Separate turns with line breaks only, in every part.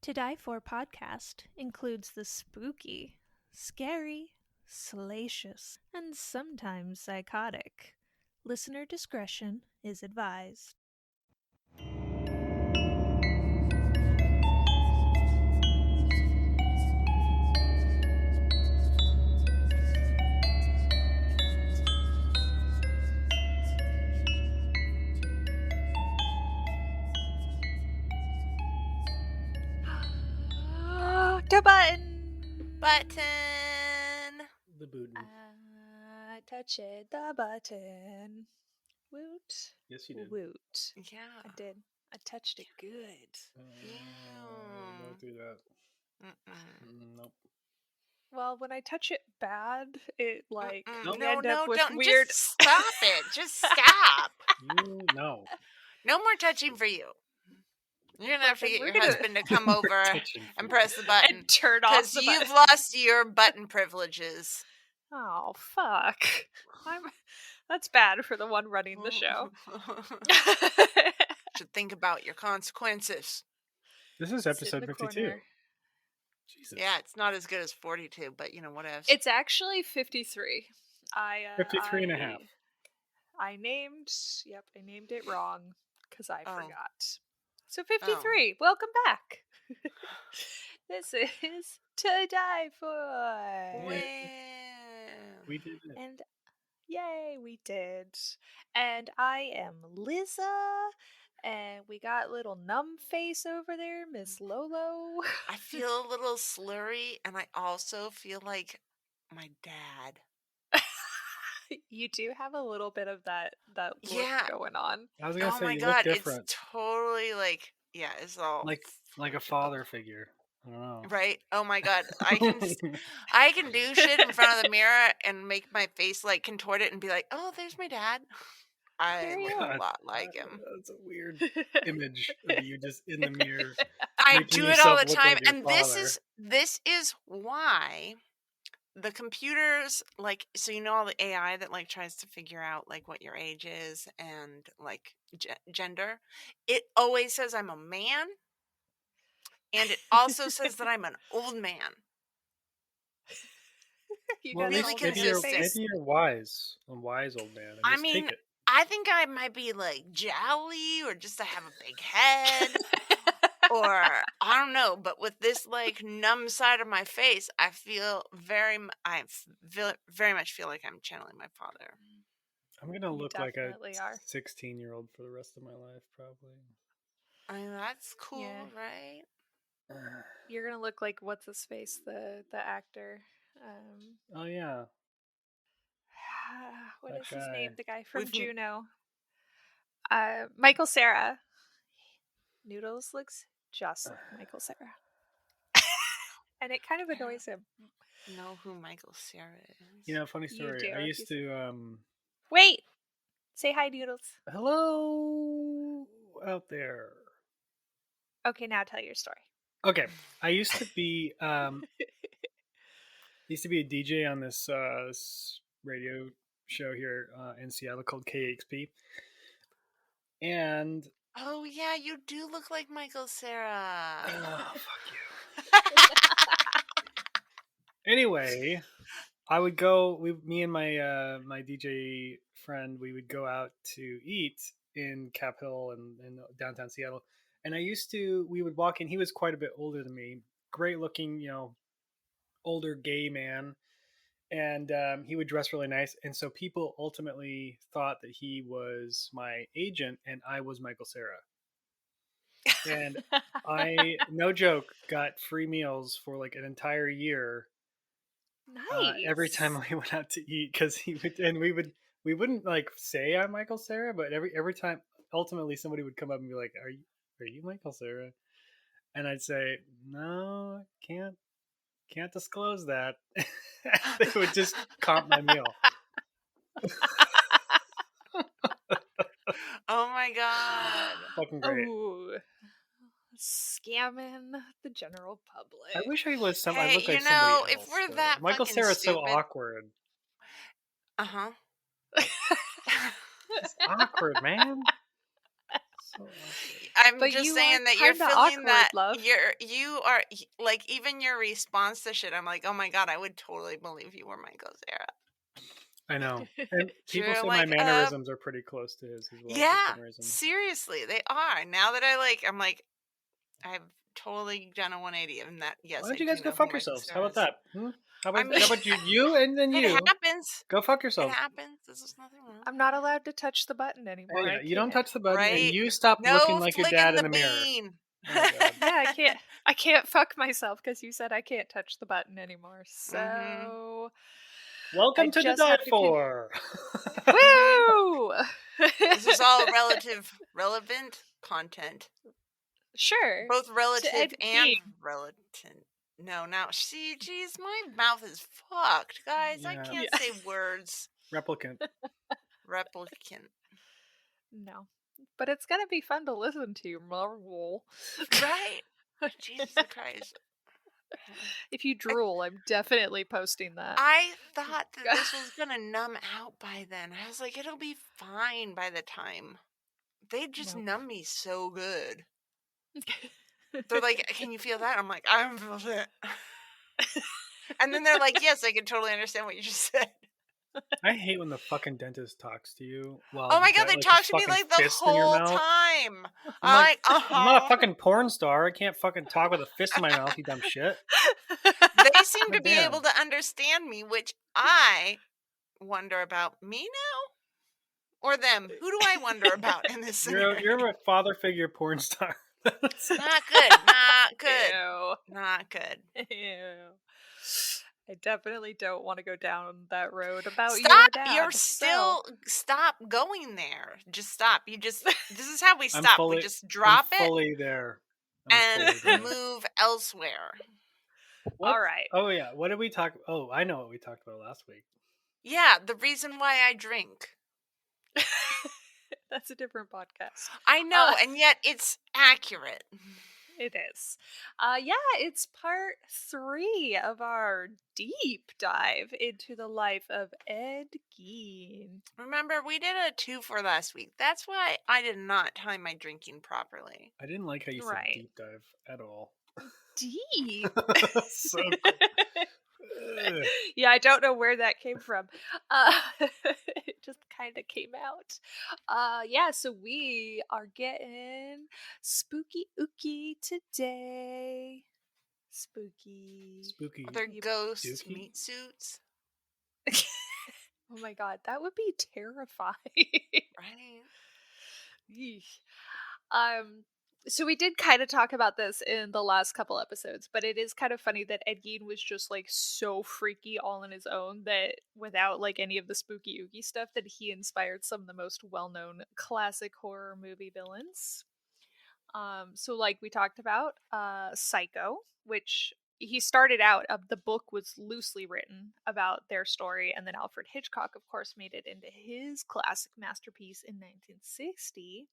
To Die For podcast includes the spooky, scary, salacious, and sometimes psychotic. Listener discretion is advised. The
Button.
The button.
I touched the button. Woot.
Yes, you did.
Woot.
Yeah.
I did. I touched it good.
Don't do that. Nope.
Well, when I touch it bad, it like
Nope.
you end up with
don't.
weird.
Just stop it. Just stop.
No.
No more touching for you. You're gonna have to get
We're
your
gonna-
husband to come over and press the button
and turn off
because
the
you've
button.
lost your button privileges.
Oh fuck! That's bad for the one running the show.
Should think about your consequences.
This is
Sit in
episode
the
52.
corner.
Jesus.
Yeah, it's not as good as 42, but what else?
It's actually 53.
53 and a half.
I named it wrong because I
Oh.
forgot. So 53. Welcome back. This is To Die For.
Wow.
We did it.
And yay, we did. And I am Liza. And we got little numb face over there, Miss Lolo.
I feel a little slurry, and I also feel like my dad.
You do have a little bit of that look
Yeah.
going on.
I was gonna
Oh
say
my
you
god,
look different.
it's totally it's all
like a father figure. I don't know.
right. Oh my god, I can do shit in front of the mirror and make my face contort it and be like, oh, there's my dad. I
There you
look
are.
a lot like him.
That's a weird image of you just in the mirror.
I
making
do it all
yourself
the
look
time,
like your
and
father.
this is why the computers so all the AI that tries to figure out what your age is and gender, it always says I'm a man, and it also says that I'm an old man.
You
Well,
got
at
really
least
an older
consistent.
face.
maybe you're wise. A wise old man. And
I
just
mean,
take it.
I think I might be jowly, or just to have a big head, or I don't know. But with this numb side of my face, I very much feel like I'm channeling my father.
I'm gonna
You
look like a
definitely are.
16-year-old for the rest of my life, probably.
I mean, that's cool,
Yeah.
right?
You're gonna look like what's his face, the actor.
Oh yeah.
What
That
is his
guy.
name? The guy from
With-
Juno. Michael Cera. Noodles looks just like Michael Cera. And it kind of annoys him.
Know who Michael Cera is?
You know, funny
You
story.
do,
I
if
used
you
to
Wait! Say hi, Noodles.
hello out there.
Okay, now tell your story.
Okay. I used to be a DJ on this radio show here in Seattle called KXP. And
Oh yeah, you do look like Michael Cera.
oh, fuck you. Anyway, I would go. Me and my my DJ friend, we would go out to eat in Cap Hill and in downtown Seattle. And we would walk in. He was quite a bit older than me, great looking, older gay man, and he would dress really nice. And so people ultimately thought that he was my agent, and I was Michael Cera. And I, no joke, got free meals for an entire year.
Nice.
Every time we went out to eat, because he would, and we wouldn't say I'm Michael Cera, but every time, ultimately somebody would come up and be like, "Are you Michael Cera?" And I'd say, "No, can't disclose that." They would just comp my meal.
Oh my god.
Fucking great.
Ooh. Scamming the general public.
I wish I was some. I
Hey,
look like
you know,
somebody
if
else,
we're
though.
that
Michael
fucking
Cera's so
stupid-
awkward.
Uh-huh.
It's awkward, man. so awkward.
I'm
But
just
you are
saying that you're
kind of
feeling
awkward,
that
love.
you are like, even your response to shit, I'm like, oh my god, I would totally believe you were Michael Cera.
I know. And people
You're
say my
like,
mannerisms are pretty close to his as well for
yeah,
some reason.
seriously, they are. Now that I'm like, I've totally done a 180 in that.
Why
Yes, I
don't you
do
guys go
know who
fuck
Michael
yourselves? How
Cera
about
is.
that? How
I
about
mean,
how about you and then
it
you
happens.
go fuck
It
yourselves?
happens. There's nothing wrong.
I'm not allowed to touch the button anymore.
Yeah,
I
you don't
can't.
touch the button, and
Right?
you stop looking
No
like your
flicking
dad in
the
the mirror.
bean.
Oh god.
Yeah, I can't. I can't fuck myself because you said I can't touch the button anymore.
Mhm.
So I
Welcome to the
just
dive
have to.
for.
Mhm.
Woo!
This is all relevant content.
Sure.
Both
To
relative
Ed
and
Gein.
relative. No, now, see, geez, my mouth is fucked, guys. I
Yeah,
can't
Yeah.
say words.
replicant.
Replicant.
No. But it's gonna be fun to listen to, Marvel.
Right? Jesus Christ.
If you drool, I'm definitely posting that.
I thought that this was gonna numb out by then. I was like, it'll be fine by the time. They just
Nope.
numb me so good. They're like, can you feel that? I'm like, I don't feel it. And then they're like, yes, I can totally understand what you just said.
I hate when the fucking dentist talks to you while
Oh my
you've
god,
got
they
like a
talk to me
fucking
like the
fist in your
whole
mouth.
time.
I'm like,
I'm like,
I'm not a fucking porn star. I can't fucking talk with a fist in my mouth, you dumb shit.
They seem to
God
be able
damn.
to understand me, which I wonder about me now or them. Who do I wonder about in this scenario?
You're a father figure porn star.
Not good. Not good.
Ew.
Not good.
Ew. I definitely don't want to go down that road about
Stop.
your
You're
dad.
still stop going there. Just stop. This is how we stop. We just
I'm
drop it
fully there. I'm
and
fully there.
move elsewhere.
What?
All right.
Oh yeah. What did we talk? Oh, I know what we talked about last week.
Yeah, the reason why I drink.
That's a different podcast.
I know, and yet it's accurate.
It is. Yeah, it's part 3 of our deep dive into the life of Ed Gein.
Remember, we did a 2 for last week. That's why I did not time my drinking properly.
I didn't like how you said
Right.
deep dive at all.
Deep.
So
Yeah, I don't know where that came from. It just kind of came out. Yeah, so we are getting spooky ooky today. Spooky.
spooky.
Are there
You-
ghost
Dookie?
meat suits?
Oh my god, that would be terrifying.
Right?
Yeesh. So we did kind of talk about this in the last couple episodes, but it is kind of funny that Ed Gein was just like so freaky all on his own that without like any of the spooky oogie stuff, that he inspired some of the most well-known classic horror movie villains. So like we talked about, Psycho, which he started out the book was loosely written about their story, and then Alfred Hitchcock, of course, made it into his classic masterpiece in 1960.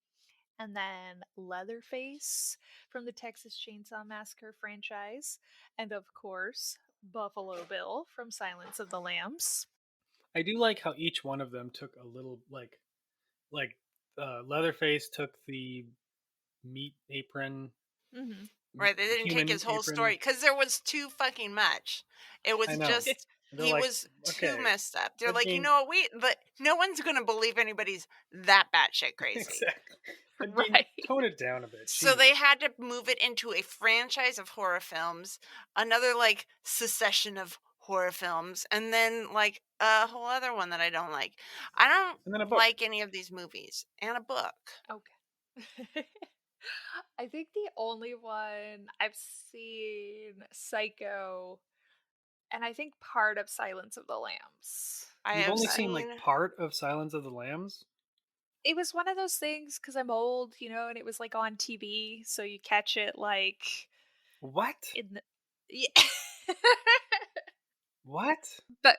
And then Leatherface from the Texas Chainsaw Massacre franchise, and of course Buffalo Bill from Silence of the Lambs.
I do like how each one of them took a little like Leatherface took the meat apron,
Mm-hmm.
Right, they didn't take
human
his whole
apron.
story because there was too fucking much. It was
I know.
just
They're
he
like,
was too
okay,
messed up. They're
Ed
like, you
Gein-
know what, but no one's gonna believe anybody's that batshit crazy.
exactly. Ed Gein,
Right.
tone it down a bit.
So they
Jesus.
had to move it into a franchise of horror films, another like succession of horror films, and then like a whole other one that I don't like. I
And then a
don't
book.
like any of these movies, and a book.
Okay. I think the only one I've seen Psycho, and I think part of Silence of the Lambs.
I
You've
have
only seen
seen.
like part of Silence of the Lambs.
It was one of those things because I'm old, and it was like on TV, so you catch it like
What?
in the. Yeah.
What?
but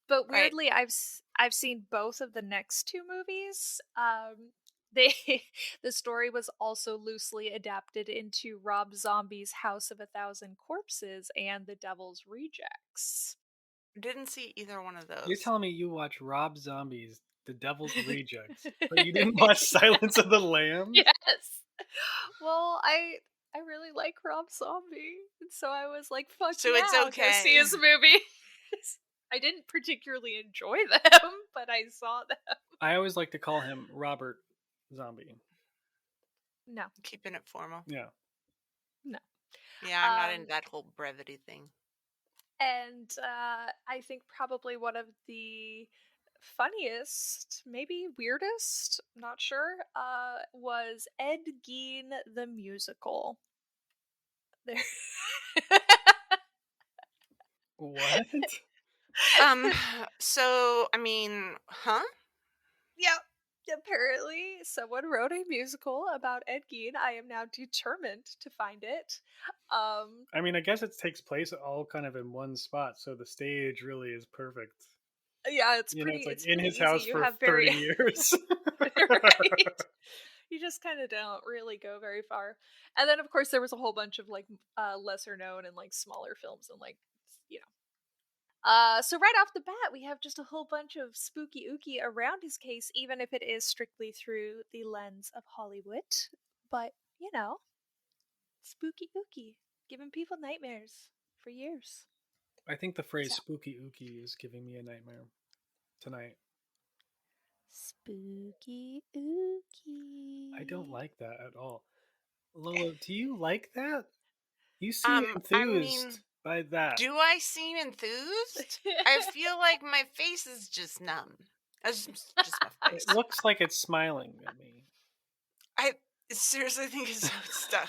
but
Right.
weirdly, I've seen both of the next 2 movies. They the story was also loosely adapted into Rob Zombie's House of a Thousand Corpses and The Devil's Rejects.
Didn't see either one of those.
You're telling me you watch Rob Zombie's The Devil's Rejects. But you didn't watch Silence of the Lambs?
Yes. Well, I really like Rob Zombie, and so I was like, "Fuck
So
yeah,
it's
I'll go see
okay.
his movie." I didn't particularly enjoy them, but I saw them.
I always like to call him Robert Zombie.
No,
Keeping it formal.
Yeah.
no.
Yeah, I'm not in
Um,
that whole brevity thing.
and I think probably one of the funniest, maybe weirdest, not sure, was Ed Gein the musical. There.
What?
So I mean, huh?
Yep. Apparently, someone wrote a musical about Ed Gein. I am now determined to find it. Um,
I mean, I guess it takes place all kind of in one spot, so the stage really is perfect.
yeah,
You know, it's like
it's
in
pretty
his
easy.
house
You
for
have
30
very
years.
right. You just kind of don't really go very far. And then, of course, there was a whole bunch of like lesser known and like smaller films and like you know. So right off the bat, we have just a whole bunch of spooky ooky around his case, even if it is strictly through the lens of Hollywood. But you know, spooky ooky, giving people nightmares for years.
I think the phrase
So
spooky ooky is giving me a nightmare tonight.
spooky ooky.
I don't like that at all. Lola, do you like that? You seem
I mean,
enthused by that.
do I seem enthused? I feel like my face is just numb. That's just my face.
It looks like it's smiling at me.
I seriously think it's so stuck.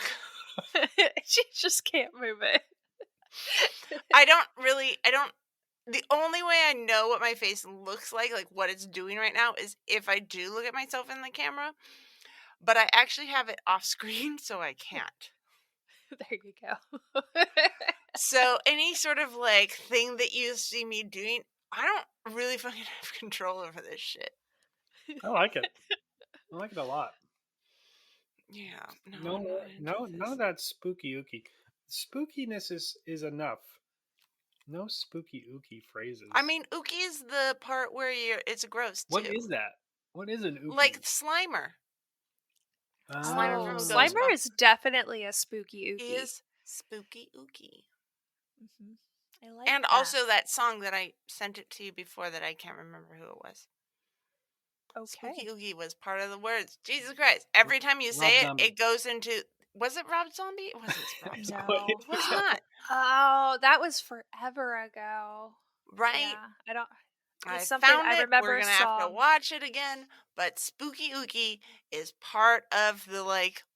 She just can't move it.
I don't. The only way I know what my face looks like what it's doing right now, is if I do look at myself in the camera. But I actually have it off screen, so I can't.
There you go.
So any sort of thing that you see me doing, I don't really fucking have control over this shit.
I like it. I like it a lot.
Yeah, no, I'm
No,
not into
none
this.
of that spooky ooky. Spookiness is enough. No spooky ooky phrases.
I mean, ookie is the part where it's gross too.
What is that? What is an ooky?
Like Slimer. Slimer from
Slimer
Ghostbusters.
is definitely a spooky ooky.
Is spooky ookie.
Mm-hmm. I like
And
that.
also that song that I sent it to you before that I can't remember who it was.
Okay.
Spooky oogie was part of the words. Jesus Christ. Every time you
Rob
say
Zombie.
it goes into... Was it Rob Zombie? It wasn't Rob Zombie.
No.
It was not.
Oh, that was forever ago.
Right?
Yeah, I don't.
I
It's something
found
I
it.
remember.
We're going to have to watch it again. But Spooky Ookie is part of the,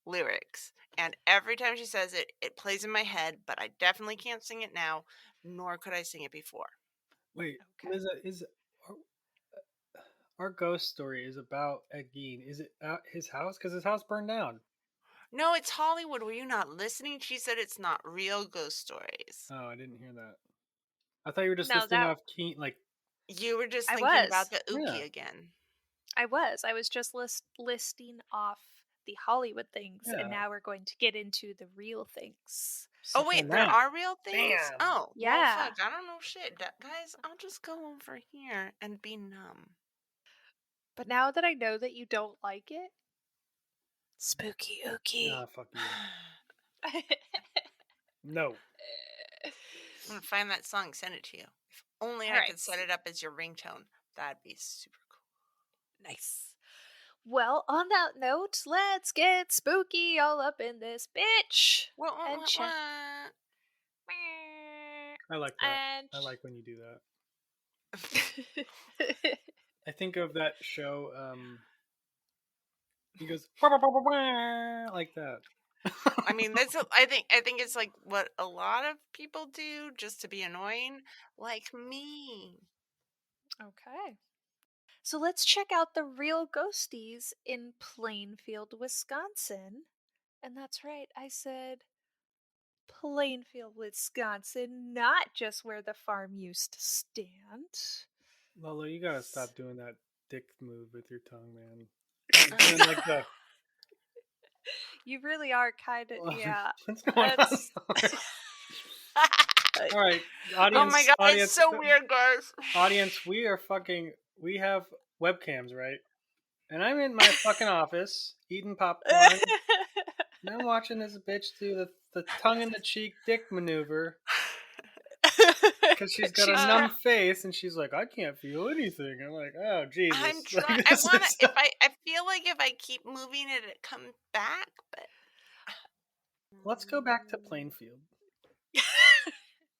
lyrics. And every time she says it, it plays in my head. But I definitely can't sing it now, nor could I sing it before.
Wait,
Okay.
is our ghost story is about Ed Gein. Is it at his house? Because his house burned down.
No, it's Hollywood. Were you not listening? She said it's not real ghost stories.
Oh, I didn't hear that. I thought you were just
No,
listing
that-
off key
You were just
I
thinking
was.
about the Ookie
Yeah.
again.
I was just listing off the Hollywood things,
Yeah.
and now we're going to get into the real things.
Oh wait, there are real things?
Bam.
Oh,
Yeah.
well, fuck, I don't know shit. Guys, I'll just go over here and be numb.
But now that I know that you don't like it, spooky ooky.
Ah, fuck you. No.
I'm gonna find that song, send it to you. If only I
Alright.
could set it up as your ringtone. That'd be super cool.
Nice. Well, on that note, let's get spooky all up in this bitch. And check.
I like that.
And
I like when you do that. I think of that show. He goes like that.
I mean, I think it's like what a lot of people do just to be annoying, like me.
Okay. So let's check out the real ghosties in Plainfield, Wisconsin. And that's right, I said Plainfield, Wisconsin, not just where the farm used to stand.
Lola, you gotta stop doing that dick move with your tongue, man. You're doing like the...
You really are kind of, yeah.
What's going on? All right, audience.
Oh my god,
audience,
it's so weird, guys.
Audience, we have webcams, right? And I'm in my fucking office eating popcorn, and I'm watching this bitch do the tongue in the cheek dick maneuver because she's got a
She's
numb face, and she's like, I can't feel anything. I'm like, oh
I'm
Jesus,
trying.
like
I
this
want to.
is.
I feel like if I keep moving it, it comes back. But
Let's go back to Plainfield.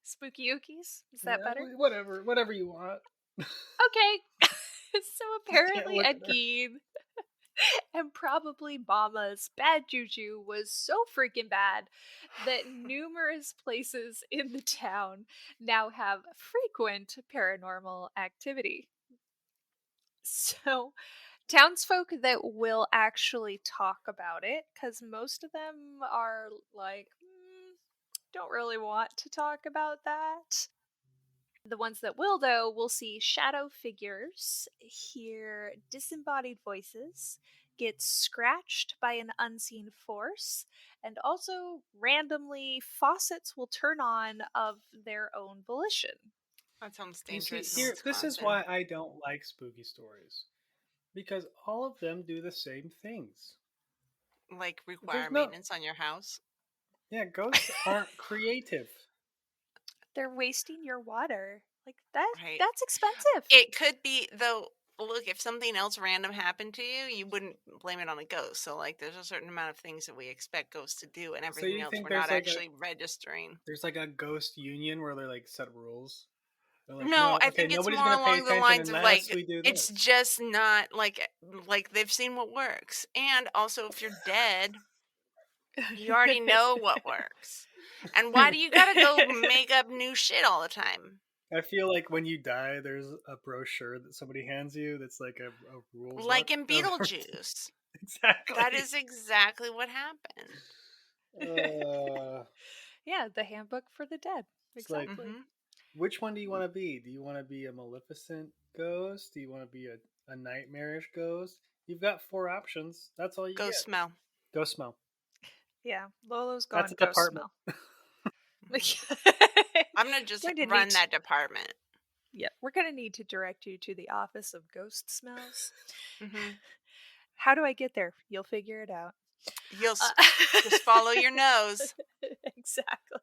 Spooky Ookies? Is that
Yeah,
better?
whatever you want.
Okay. So
Just can't
apparently
look
Ed
at her.
Gein and probably Mama's bad juju was so freaking bad that numerous places in the town now have frequent paranormal activity. So, townsfolk that will actually talk about it, because most of them are like, don't really want to talk about that. The ones that will, though, will see shadow figures, hear disembodied voices, get scratched by an unseen force, and also randomly faucets will turn on of their own volition.
that sounds
You see,
dangerous in
here, this is
Wisconsin.
why I don't like spooky stories because all of them do the same things.
Like require
There's no,
maintenance on your house.
yeah, ghosts aren't creative.
They're wasting your water. Like that
Right.
that's expensive.
It could be though. Look, if something else random happened to you, you wouldn't blame it on a ghost. So, like, there's a certain amount of things that we expect ghosts to do, and
So
everything
you
else
think
we're not
there's like
actually registering.
a ghost union where they like set rules? They're like,
No,
no,
I
okay,
think it's
nobody's
more
gonna pay
along the
attention
lines of
unless
like
we do
it's
this.
just not like they've seen what works, and also if you're dead, you already know what works. And why do you gotta go make up new shit all the time?
I feel like when you die, there's a brochure that somebody hands you that's like a rules book
Like in
of
Beetlejuice. That
exactly.
is exactly what happened.
Uh,
Yeah, the handbook for the dead.
it's like,
Exactly.
Hmm.
which one do you want to be? Do you want to be a Maleficent ghost? Do you want to be a nightmarish ghost? You've got four options. That's all you
Ghost
get.
smell.
Ghost smell.
Yeah, Lolo's
That's
gone
a
ghost
department.
smell.
Mhm. I'm gonna just
Going to
run
need
that department.
yeah, we're going to need to direct you to the Office of Ghost Smells.
Hmm.
How do I get there? You'll figure it out.
You'll
Uh,
just follow your nose.
exactly.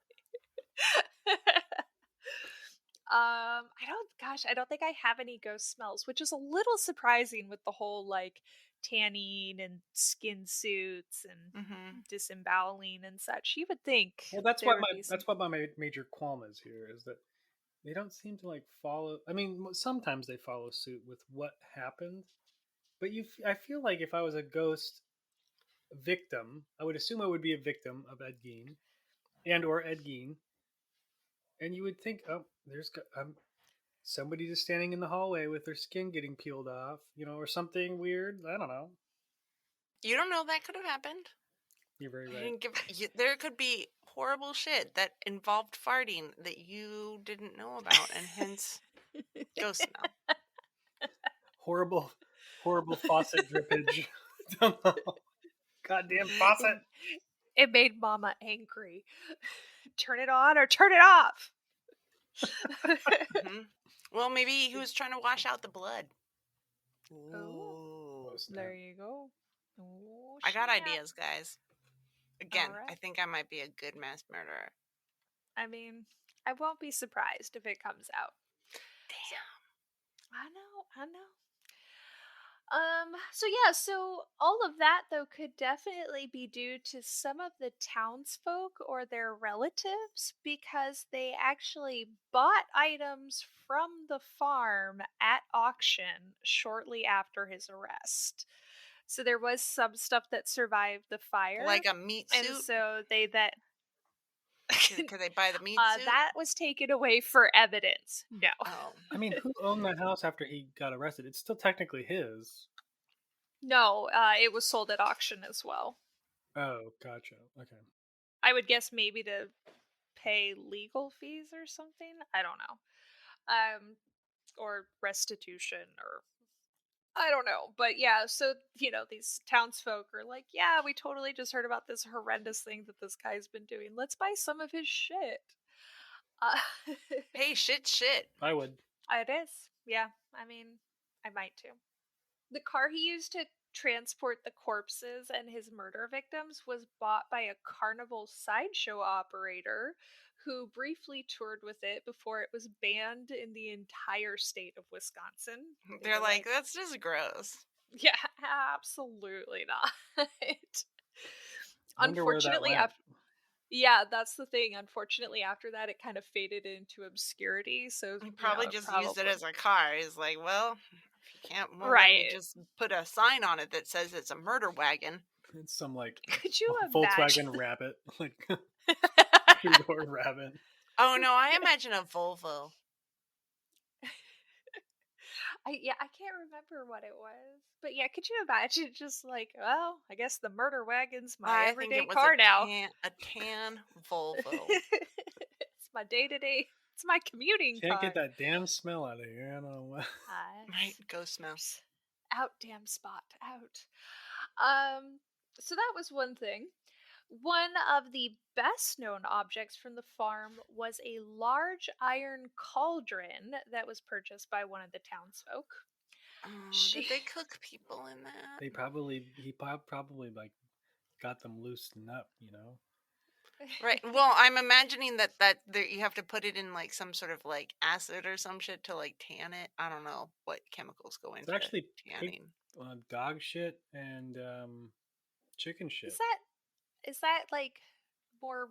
I don't think I have any ghost smells, which is a little surprising with the whole like tanning and skin suits and
Hmm.
disemboweling and such. You would think
Well,
there would be some.
that's what my major qualm is here is that they don't seem to like follow. I mean, sometimes they follow suit with what happened, but I feel like if I was a ghost victim, I would assume I would be a victim of Ed Gein and or Ed Gein, and you would think, oh, somebody just standing in the hallway with their skin getting peeled off, or something weird. I don't know.
You don't know that could have happened.
You're very
You
right.
didn't there could be horrible shit that involved farting that you didn't know about, and hence ghost smell.
Horrible, horrible faucet drippage. Goddamn
it,
faucet.
it made Mama angry. Turn it on or turn it off.
Hmm. Well, maybe he was trying to wash out the blood.
Oh,
Ooh.
there you go. Oh,
I got
snap.
ideas, guys.
All
Again, I
right.
think I might be a good mass murderer.
I mean, I won't be surprised if it comes out. So,
Damn.
I know. So yeah, so all of that though could definitely be due to some of the townsfolk or their relatives because they actually bought items from the farm at auction shortly after his arrest. So there was some stuff that survived the fire,
Like a meat
and
suit?
so they that
Could they buy the meat suit?
that was taken away for evidence. No.
Oh.
I mean, who owned the house after he got arrested? It's still technically his.
No, it was sold at auction as well.
Oh, gotcha. Okay.
I would guess maybe to pay legal fees or something. I don't know. Or restitution or I don't know. But yeah, so these townsfolk are like, yeah, we totally just heard about this horrendous thing that this guy's been doing. Let's buy some of his shit. Uh,
Hey, shit.
I would.
it is. Yeah. I mean, I might too. The car he used to transport the corpses and his murder victims was bought by a carnival sideshow operator who briefly toured with it before it was banned in the entire state of Wisconsin. They
They're
were
like,
like,
that's just gross.
yeah, absolutely not.
Wonder where that
Unfortunately,
went.
after yeah, that's the thing. Unfortunately, after that, it kind of faded into obscurity. So,
He
you
probably
know,
just used it
probably
as a car. He's like, well, if you won't let me
right.
just put a sign on it that says it's a murder wagon.
It's some like
Could you imagine?
Volkswagen Rabbit, like 3-door Rabbit.
Oh no, I imagine a Volvo.
I can't remember what it was, but yeah, could you imagine just like, well, I guess the murder wagon's my
I think
everyday
it was a
car now.
tan Volvo.
It's my day to day. It's my commuting
Can't get
car.
that damn smell out of here. I don't know what.
Right,
Nice.
go smell.
Out, damn spot, out. Um, so that was one thing. One of the best known objects from the farm was a large iron cauldron that was purchased by one of the townsfolk.
Oh,
She
did they cook people in that?
He probably like got them loosened up,
Right. Well, I'm imagining that you have to put it in like some sort of like acid or some shit to like tan it. I don't know what chemicals go
It's
into
actually pig,
tanning.
dog shit and chicken
is
shit.
that is that like more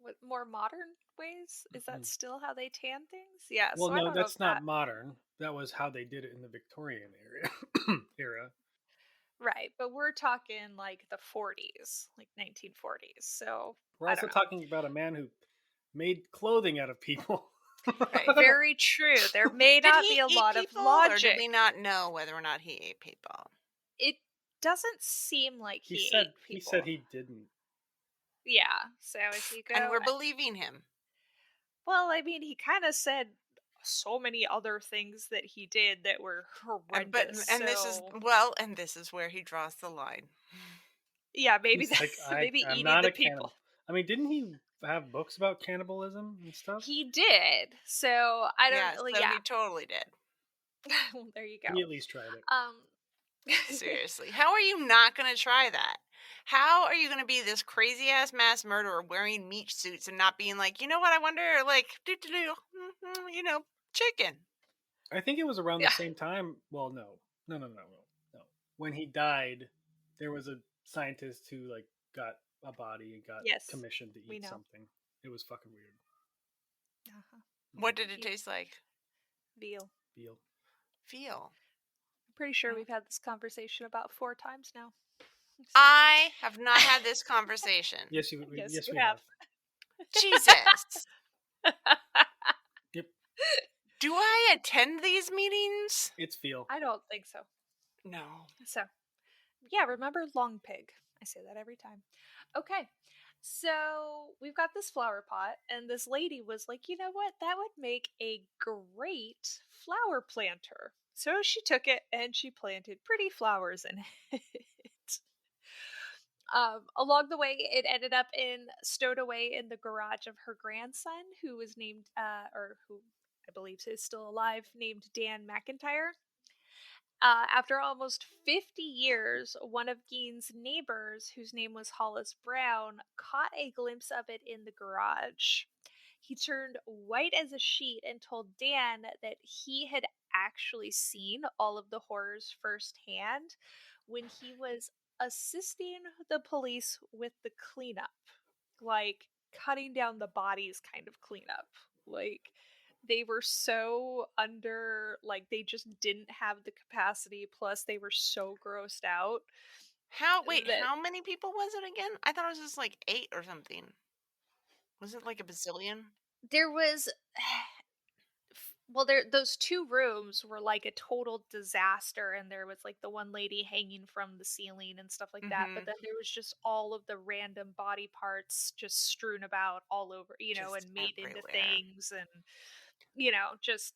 what more modern ways? Is that
Mm-mm.
still how they tan things? Yeah,
Well,
so I
no,
don't know if
that's not
that
modern. That was how they did it in the Victorian era.
right, but we're talking like the 40s, like 1940s. So
We're
I
also
don't know.
talking about a man who made clothing out of people.
Right, very true. There may
Did
not
he
be a
eat
lot of
people, or do
logic.
we not know whether or not he ate people?
It doesn't seem like
he
he
said
ate
he said
people.
he didn't.
Yeah, so if you
And
go,
we're believing him.
well, I mean, he kind of said so many other things that he did that were horrendous.
And this is
So
and this is where he draws the line.
yeah, maybe
He's
that,
like,
maybe
I'm
eating
not
the
a cannibal.
people.
I mean, didn't he have books about cannibalism and stuff?
He did. So I don't.
Yeah,
Well,
so
yeah.
he totally did.
Well, there you
He
go.
at least tried it.
Um,
Seriously. How are you not going to try that? How are you going to be this crazy ass mass murderer wearing meat suits and not being like, you know what, I wonder, like, chicken?
I think it was around the
yeah.
same time. Well, no. When he died, there was a scientist who like got a body and got
Yes,
commissioned to
we
eat
know.
something. It was fucking weird.
Uh-huh.
What did it
He
taste like?
veal.
Veal.
Feel.
I'm pretty sure
Oh.
we've had this conversation about 4 times now. So
I have not had this conversation.
Yes,
yes,
yes
you
we
have.
have.
Jesus.
Yep,
Do I attend these meetings?
it's veal.
I don't think so.
No.
So yeah, remember long pig. I say that every time. Okay. So we've got this flower pot, and this lady was like, you know what? That would make a great flower planter. So she took it and she planted pretty flowers in it. Along the way, it ended up stowed away in the garage of her grandson, who was named, or who I believe is still alive, named Dan McIntyre. After almost 50 years, one of Gein's neighbors, whose name was Hollis Brown, caught a glimpse of it in the garage. He turned white as a sheet and told Dan that he had actually seen all of the horrors firsthand when he was assisting the police with the cleanup, like cutting down the bodies kind of cleanup. Like they were so under, like they just didn't have the capacity, plus they were so grossed out that
How many people was it again? I thought it was just like 8 or something. Was it like a bazillion?
there was well, there those two rooms were like a total disaster, and there was like the one lady hanging from the ceiling and stuff like that, but
Mm-hmm.
then there was just all of the random body parts just strewn about all over,
Just
and made into
everywhere.
things, and just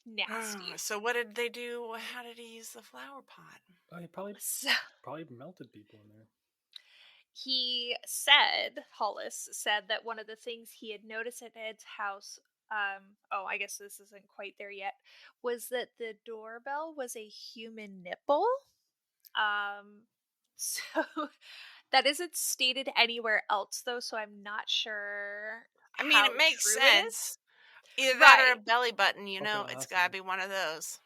nasty.
So what did they do? How did he use the flower pot?
Oh, he probably
So
probably melted people in there.
Hollis said that one of the things he had noticed at Ed's house oh, I guess this isn't quite there yet, was that the doorbell was a human nipple. So that isn't stated anywhere else though, so I'm not sure
I mean,
how
it makes
true it
sense.
is.
Either that or a
Right.
belly button,
Fucking
it's gotta
awesome.
be one of those.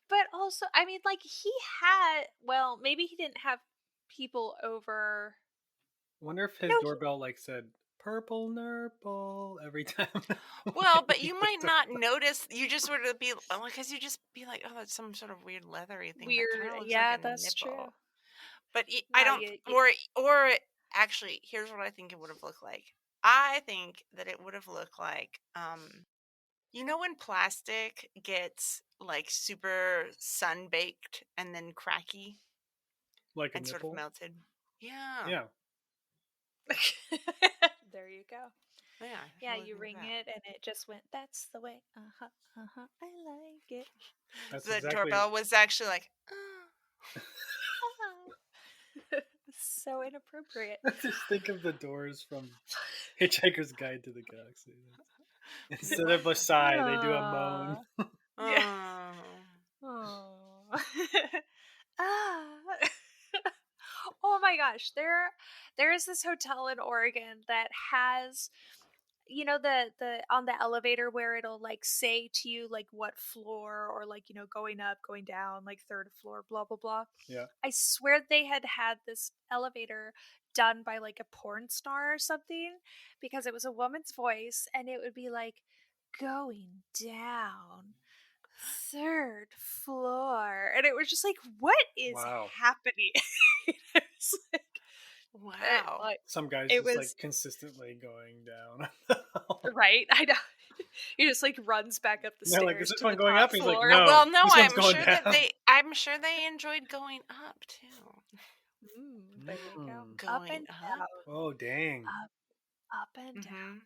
But also, I mean, like he had, well, maybe he didn't have people over.
Wonder if his
No,
doorbell like said "purple nurple" every time
Well, but
he
you might
picked up.
not notice. You just sort of be because you just be like, oh, that's some sort of weird leathery thing that kind
weird.
of looks like
Yeah,
a
that's true.
nipple. But I
No,
don't,
you
or actually, here's what I think it would have looked like. I think that it would have looked like, when plastic gets like super sun baked and then cracky
Like a
and sort of
nipple.
melted. Yeah,
Yeah.
there you go.
yeah, I
Yeah,
totally
you
think
ring
that.
it and it just went, that's the way. Uh-huh. Uh-huh. I like it.
That's
The
exactly.
doorbell was actually like, "Oh."
So inappropriate.
Just think of the doors from Hitchhiker's Guide to the Galaxy. Instead of a
Wow.
sigh, they do a moan.
Aw. Yeah.
Oh.
Aw. Ah. Oh my gosh, there is this hotel in Oregon that has, the on the elevator where it'll like say to you like what floor, or like, going up, going down, like third floor, blah blah blah.
Yeah.
I swear they had this elevator done by like a porn star or something, because it was a woman's voice and it would be like going down third floor, and it was just like, what is
Wow.
happening? It was
Wow.
like
Some guys
it
just like
was
consistently going down.
right. I know. He just like runs back up the
They're like, "Is
stairs
this
to
one
the
going
top
up?" He's like,
floor.
"No,
Well, no,
this one's going down."
I'm sure they enjoyed going up too.
There you go.
Mm.
Up
Going
and
up?
down.
Oh dang.
Up, up and down.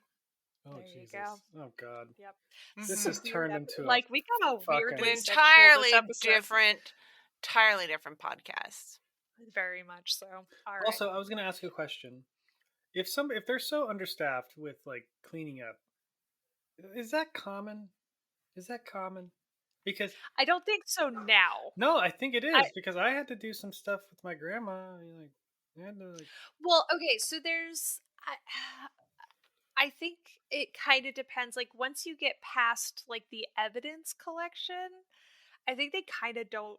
Mm-hmm.
Oh
There you go.
Jesus. Oh God.
Yep.
This
Mm-hmm.
has
Weird.
turned into a
Like we got a
An
fucking
weirdly sexual this episode.
entirely different podcast.
Very much so. All right.
Also, I was gonna ask you a question. If they're so understaffed with like cleaning up, is that common? Is that common? Because
I don't think so now.
no, I think it
I
is because I had to do some stuff with my grandma. Like, I had to like,
well, okay, so there's I think it kind of depends. Like once you get past like the evidence collection, I think they kind of don't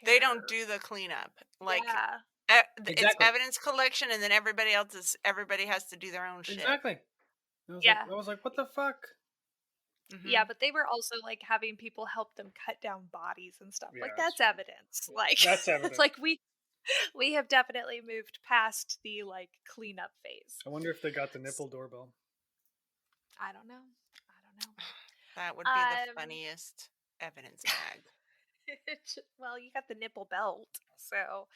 They don't
care.
do the cleanup. Like
Yeah.
it's
exactly,
evidence collection, and then everybody has to do their own shit.
exactly.
Yeah.
I was like, what the fuck?
Yeah,
Mm-hmm.
but they were also like having people help them cut down bodies and stuff.
Yeah,
Like
that's
that's
true.
evidence. Like
That's evident.
like we have definitely moved past the like cleanup phase.
I wonder if they got the nipple doorbell.
I don't know. I don't know.
That would be the funniest evidence bag.
Well, you got the nipple belt, so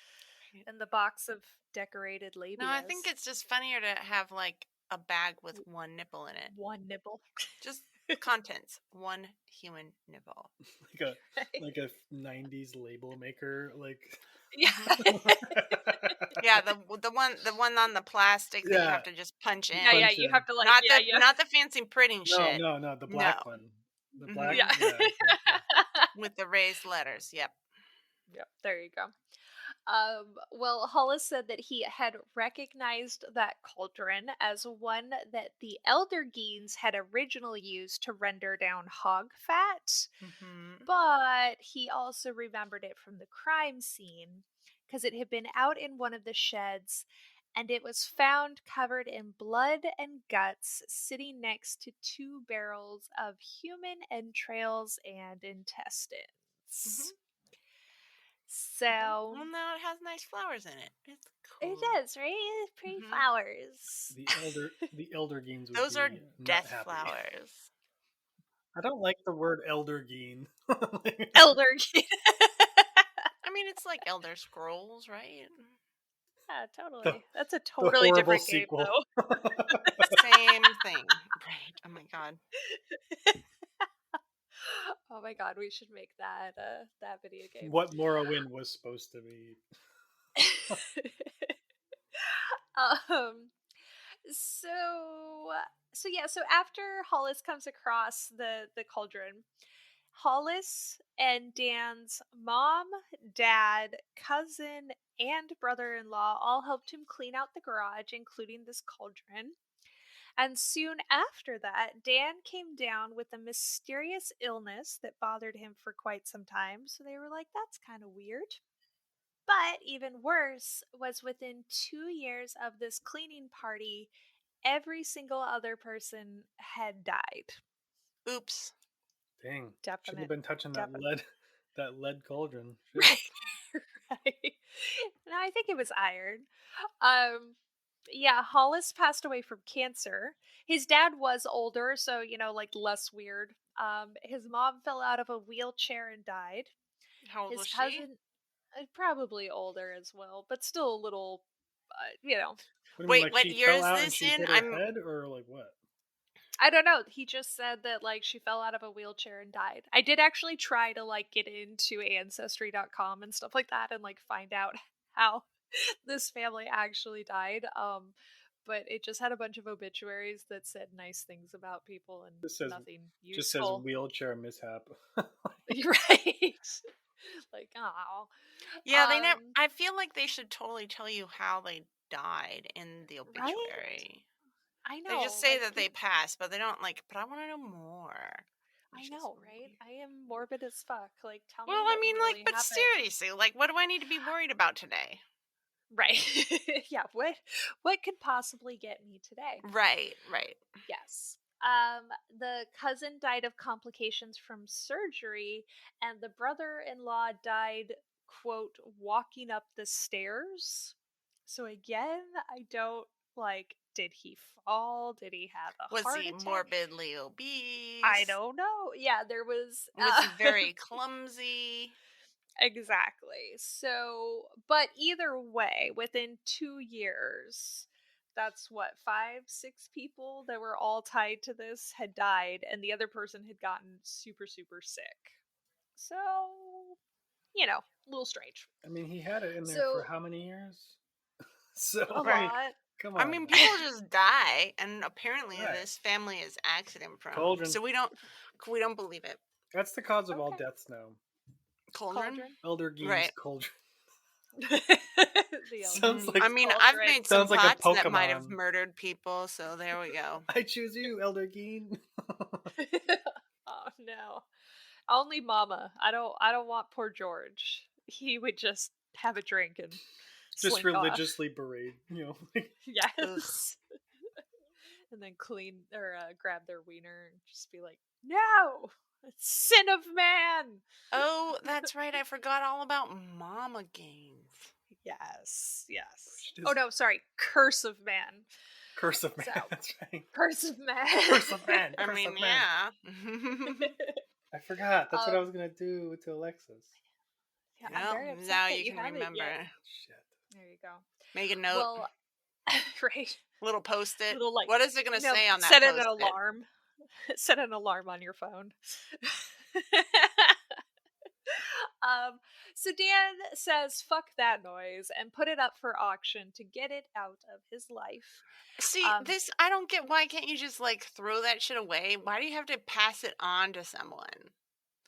Right.
and the box of decorated labias.
No, I think it's just funnier to have like a bag with one nipple in it.
One nipple.
Just contents. One human nipple.
like a '90s label maker, like
Yeah.
Yeah, the one on the plastic that you have to just punch in.
Yeah,
punch
you
in.
have to like
Not the fancy printing shit.
No, the
No.
black one. The
Mhm.
black,
Yeah.
exactly.
With the raised letters. Yep.
Yep, there you go. Well, Hollis said that he had recognized that cauldron as one that the Elder Geens had originally used to render down hog fat,
Mm-hmm.
but he also remembered it from the crime scene because it had been out in one of the sheds and it was found covered in blood and guts sitting next to two barrels of human entrails and intestines.
Mm-hmm.
So
Well, now it has nice flowers in it. It's
it
cool.
does, right? Pretty
Mhm.
flowers.
The elder geens would
Those
be
are
not
death
happy.
flowers.
I don't like the word elder geen.
Elder.
I mean, it's like Elder Scrolls, right?
Yeah, totally.
the,
That's a
the
totally
horrible
different game,
sequel.
though.
Same thing. Right. Oh my god.
Oh my god, we should make that video game.
What Morrowind was supposed to be.
um So so after Hollis comes across the cauldron, Hollis and Dan's mom, dad, cousin, and brother-in-law all helped him clean out the garage, including this cauldron. And soon after that, Dan came down with a mysterious illness that bothered him for quite some time. So they were like, that's kind of weird. But even worse was within 2 years of this cleaning party, every single other person had died.
Oops.
Dang. Shouldn't have
Definite.
been touching that
Definite.
lead cauldron. Shit.
Right. Right. No, I think it was iron. Um, yeah, Hollis passed away from cancer. His dad was older, so like less weird. His mom fell out of a wheelchair and died.
How old
His
was she?
cousin, probably older as well, but still a little,
What do you mean,
Wait,
like
what
she
year
fell
is
out and
this
she
in?
hit her head, or like what?
I don't know. He just said that like she fell out of a wheelchair and died. I did actually try to like get into ancestry.com and stuff like that and like find out how this family actually died. But it just had a bunch of obituaries that said nice things about people and
This says
nothing
just says
useful.
wheelchair mishap.
You're right. Like, oh.
Yeah, they never. I feel like they should totally tell you how they died in the
Right?
obituary.
I
They just
know.
say
Like
that they passed, but they don't like. But I want to know more.
I
Which is
know, right?
weird.
I am morbid as fuck. Like, tell me
Well, I
what
mean, like,
really
but
happened.
seriously, like, what do I need to be worried about today?
Right. Yeah, what could possibly get me today?
Right, right.
Yes. The cousin died of complications from surgery, and the brother-in-law died, quote, walking up the stairs. So again, I don't like, did he fall? Did he have a
Was
heart
he
attack?
morbidly
I
obese?
don't know. Yeah, there was
Was he very clumsy?
exactly. So, but either way, within 2 years, that's what, 5, 6 people that were all tied to this had died, and the other person had gotten super, super sick. So, a little strange.
I mean, he had it in there for
So,
how many years? So
a
I mean,
Right.
lot.
come
I
on
mean,
now.
people just die, and apparently
Right.
this family is accident prone.
Cauldron.
So we don't believe it.
That's the cause of all
Okay.
deaths now.
Cauldron,
Cauldron.
Elder Gein's
right?
cauldron.
The
Sounds
I
like
mean, I've
cauldron.
made some
sounds like a
pots that might have
Pokemon.
murdered people, so there we go.
I choose you, Elder Gein.
Oh no. Only mama. I don't want poor George. He would just have a drink and
Just
slink off.
religiously berate,
Ugh.
Yes. And then clean or grab their wiener and just be like, "No! It's sin of man."
Oh, that's right. I forgot all about mama games.
Yes. Yes. Oh
Just
no, sorry. Curse of man.
curse of man.
So,
That's right.
curse of man.
Curse of man.
I
Curse
mean,
of man.
yeah.
I forgot. That's what I
um
was gonna do to Alexis.
yeah, I'm
Well,
very upset
now
that
you
you
can
haven't
remember.
yet.
Shit.
There you go.
Make a note.
Well, right.
Little post-it.
Little like
What is it going to say on that
set an
post-it?
alarm. Set an alarm on your phone. um so Dan says fuck that noise and put it up for auction to get it out of his life.
See,
Um
this, I don't get, why can't you just, like, throw that shit away? Why do you have to pass it on to someone?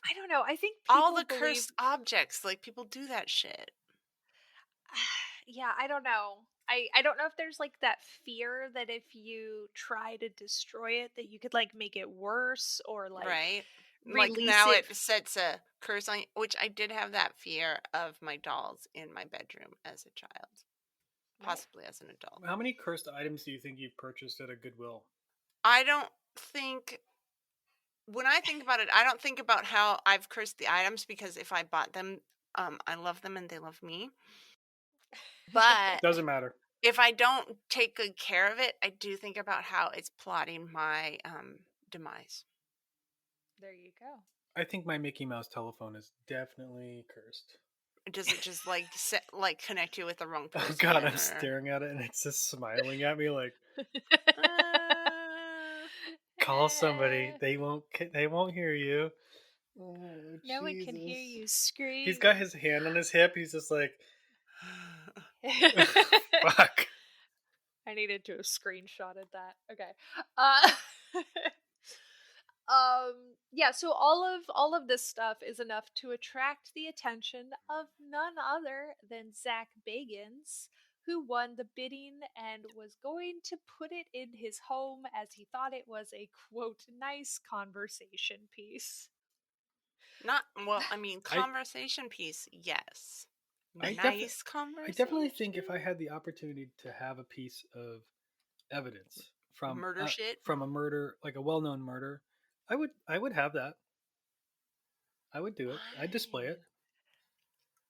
I don't know. I think
All
people
the
believe
cursed objects, like, people do that shit.
yeah, I don't know. I don't know if there's like that fear that if you try to destroy it that you could like make it worse or like
Right? Like,
release
now
it.
it sets a curse on, which I did have that fear of my dolls in my bedroom as a child.
Right.
Possibly as an adult.
How many cursed items do you think you've purchased at a Goodwill?
I don't think, when I think about it, I don't think about how I've cursed the items, because if I bought them, I love them and they love me. But
Doesn't matter.
if I don't take good care of it, I do think about how it's plotting my demise.
There you go.
I think my Mickey Mouse telephone is definitely cursed.
Does it just like connect you with the wrong person?
Oh God, I'm
or-
staring at it and it's just smiling at me like,
Uh,
call somebody. They won't hear you. Oh,
No one can hear
Jesus.
you scream.
He's got his hand on his hip. He's just like, fuck.
I needed to have screenshotted that. Okay. Uh yeah, so all of this stuff is enough to attract the attention of none other than Zach Bagans, who won the bidding and was going to put it in his home as he thought it was a quote nice conversation piece.
Not well, I mean,
I
conversation piece, yes.
I definitely
Nice
I
conversation.
definitely think if I had the opportunity to have a piece of evidence
Murder shit.
from a murder, like a well-known murder, I would have that. I would do it. I'd display it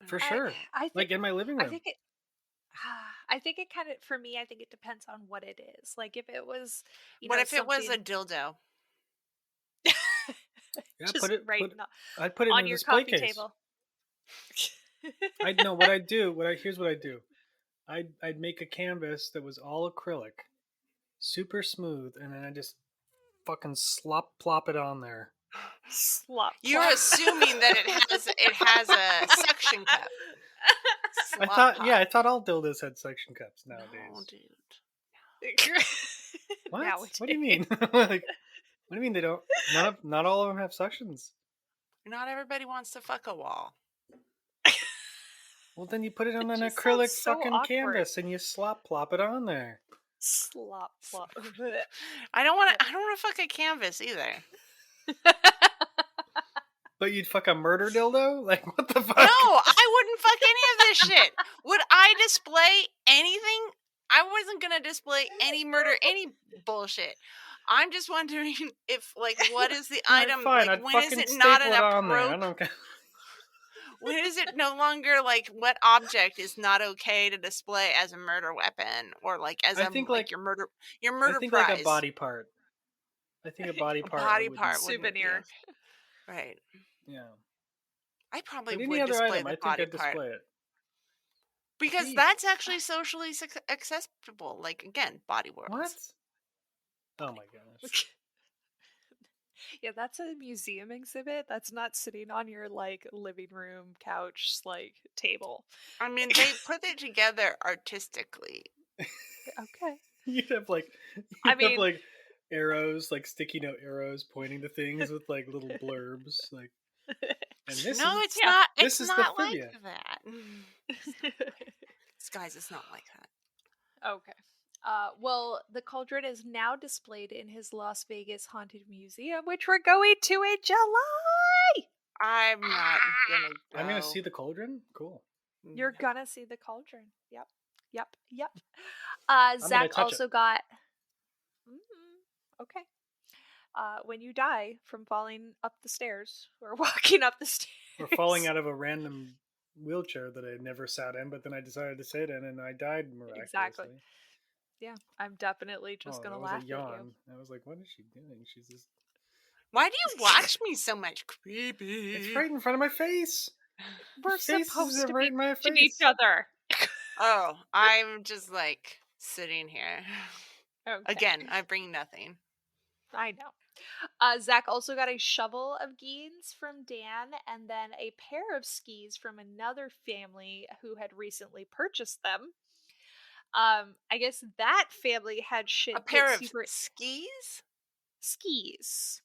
for
I
sure.
I think
Like in my living
I
room.
think it I think it kind of for me I think it depends on what it is. Like if it was,
What if it was a
something
dildo?
Yeah,
just right
I'd put it in
on
a
your
display
coffee
case.
table.
I'd know what I'd do. Here's what I'd do. I'd make a canvas that was all acrylic, super smooth, and then I just fucking slop plop it on there.
Slop
You're
plop.
assuming that it has a suction cup. Slop plop.
I thought all dildos had suction cups nowadays.
No, dude.
What?
Nowadays.
What do you mean? Like, what do you mean they don't? Not all of them have suctions.
Not everybody wants to fuck a wall.
Well, then you put it on
It
an
just
acrylic
sounds so
fucking
awkward.
canvas and you slop plop it on there.
Slop plop.
I don't want to fuck a canvas either.
But you'd fuck a murder dildo? Like, what the fuck?
No, I wouldn't fuck any of this shit. Would I display anything? I wasn't gonna display any murder, any bullshit. I'm just wondering if, like, what is the item?
Fine,
like,
I'd
when is
fucking
it not
staple
an
it on there. I
appropriate?
don't care.
When is it no longer like what object is not okay to display as a murder weapon or like as
I think like
your murder
I think
prize?
like a body part. I think a body
A
part.
body
would
part
be,
wouldn't be
Souvenir.
okay. Right.
Yeah.
I probably
But any
would
other
display
item,
the
I think
body
I'd
part
display it.
because
Jeez.
that's actually socially acceptable. Like again, body worlds.
What? Oh my gosh.
Yeah, that's a museum exhibit. That's not sitting on your like living room couch like table.
I mean, they put it together artistically.
Okay.
You'd have like
I mean,
arrows, like sticky note arrows pointing to things with like little blurbs, like. And this
no,
is
it's not.
this
It's
is the
not like
trivia.
that. Guys, it's not like that.
Okay. Well, the cauldron is now displayed in his Las Vegas Haunted Museum, which we're going to in July.
I'm not gonna go.
I'm gonna see the cauldron. Cool.
You're gonna see the cauldron. Yep.
gonna
Zach
touch
also got. Okay. When you die from falling up the stairs or walking up the stairs,
Or falling out of a random wheelchair that I never sat in, but then I decided to sit in, and I died miraculously.
Exactly. Yeah, I'm definitely just gonna laugh
That was a yawn.
at you.
I was like, "What is she doing? She's just."
Why do you watch me so much? Creepy.
It's right in front of my face.
We're supposed to
right
be
in my
watching
face.
each other.
Oh, I'm just like sitting here.
Okay.
Again, I bring nothing.
I know. Zach also got a shovel of geins from Dan and then a pair of skis from another family who had recently purchased them. I guess that family had shit.
A pair of
super
skis?
Skis.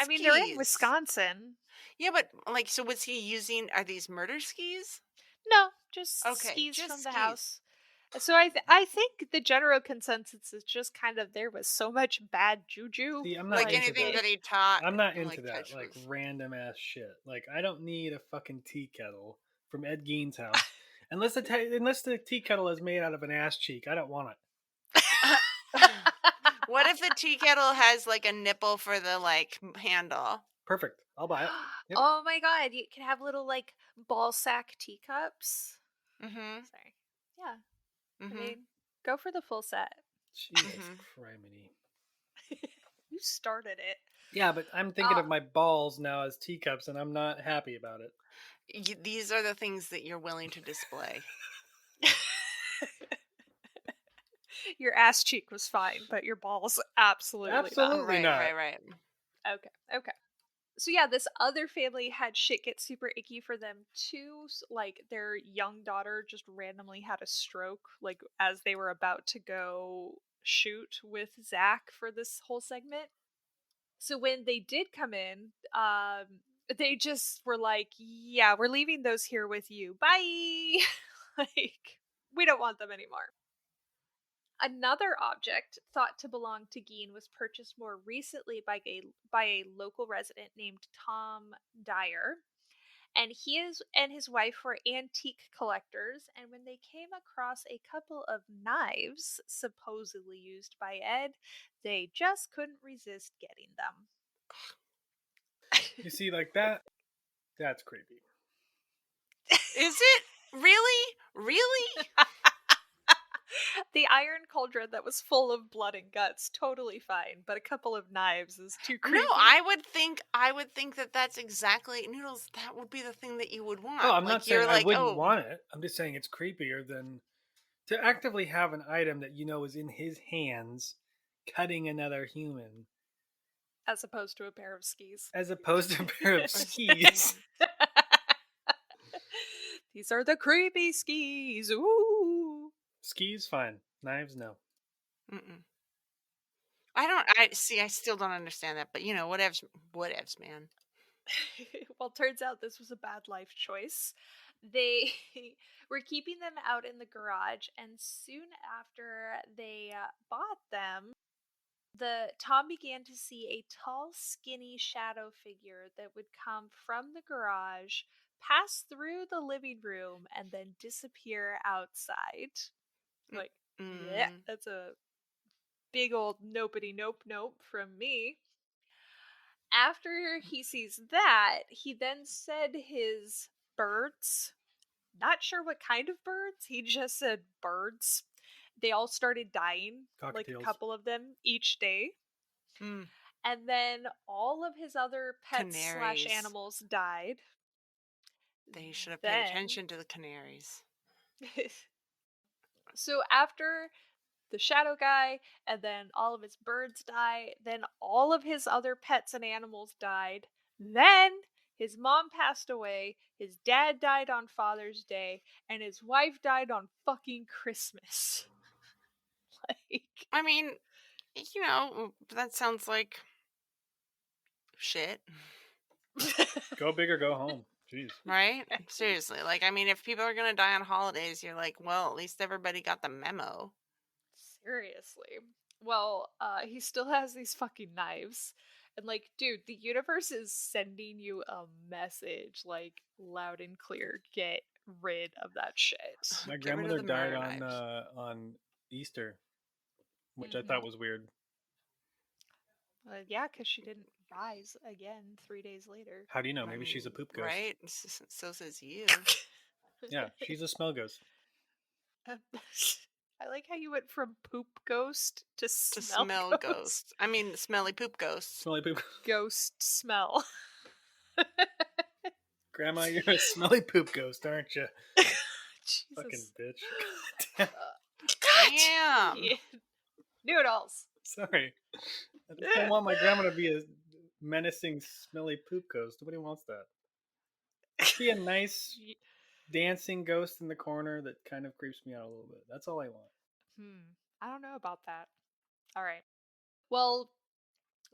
I mean, they're in Wisconsin.
Yeah, but like, so was he using? Are these murder skis?
No, just
Okay,
skis
just
from the
skis.
house. So I think the general consensus is just kind of there was so much bad juju.
See, I'm not
Like
into
anything
that.
that he taught.
I'm not into
like,
that, like
was...
random ass shit. Like I don't need a fucking tea kettle from Ed Gein's house, unless the tea kettle is made out of an ass cheek. I don't want it.
What if the tea kettle has like a nipple for the like handle?
Perfect. I'll buy it. Yep.
Oh my god, you can have little like ball sack teacups.
Mm-hmm.
Sorry. Yeah.
Mm-hmm.
I mean, go for the full set.
Jesus criminy.
You started it.
Yeah, but I'm thinking of my balls now as teacups, and I'm not happy about it.
These are the things that you're willing to display.
Your ass cheek was fine, but your balls absolutely not.
Right.
Okay. So yeah, this other family had shit get super icky for them too. Like their young daughter just randomly had a stroke, like as they were about to go shoot with Zach for this whole segment. So when they did come in, they just were like, "Yeah, we're leaving those here with you. Bye." Like we don't want them anymore. Another object thought to belong to Geen was purchased more recently by a local resident named Tom Dyer, and he is and his wife were antique collectors, and when they came across a couple of knives supposedly used by Ed, they just couldn't resist getting them.
You see, like that's creepy.
Is it really? Really?
The iron cauldron that was full of blood and guts, totally fine, but a couple of knives is too
No,
creepy.
I would think that that's exactly Noodles. That would be the thing that you would want.
Oh, I'm not
Like
saying
you're
I
like,
wouldn't
oh,
want it. I'm just saying it's creepier than to actively have an item that you know is in his hands cutting another human,
As opposed to a pair of skis.
as opposed to a pair of skis.
These are the creepy skis. Ooh.
Skis, fine. Knives, no.
mm-mm. I don't. I see. I still don't understand that. But whatevs, whatevs, man.
Well, turns out this was a bad life choice. They were keeping them out in the garage, and soon after they bought them, Tom began to see a tall, skinny shadow figure that would come from the garage, pass through the living room, and then disappear outside. Like, yeah,
Mm.
that's a big old nopety nope nope from me. After he sees that, he then said his birds, not sure what kind of birds, he just said birds. They all started dying, like a
Cockatiels.
couple of them each day.
Mm.
And then all of his other pets slash
Canaries.
animals died.
They should have paid
Then,
attention to the canaries.
so after the shadow guy, and then all of his birds die, then all of his other pets and animals died. Then his mom passed away, his dad died on Father's Day, and his wife died on fucking Christmas. Like,
I mean, that sounds like shit,
Go big or go home. Jeez.
right? Seriously. Like, I mean, if people are gonna die on holidays, you're like, well, at least everybody got the memo.
seriously. Well, he still has these fucking knives. And like, dude, the universe is sending you a message, like, loud and clear. Get rid of that shit.
My
Get rid of
grandmother
the
died
murder
on
knives.
on Easter, which I
Mhm.
thought was weird.
Yeah, because she didn't rise again 3 days later.
How do you know?
I
Maybe she's a
mean,
poop ghost.
right? So says you.
Yeah, she's a smell ghost.
I like how you went from poop ghost to
To
smell,
smell
ghost.
ghost. I mean, smelly poop ghosts.
Smelly poop.
Ghost smell.
Grandma, you're a smelly poop ghost, aren't you? Fucking
Jesus.
bitch. God
Damn.
Yeah. Noodles.
Sorry. I just don't want my grandma to be a menacing, smelly poop ghost. Nobody wants that. Be a nice, dancing ghost in the corner that kind of creeps me out a little bit. That's all I want.
I don't know about that. All right. Well,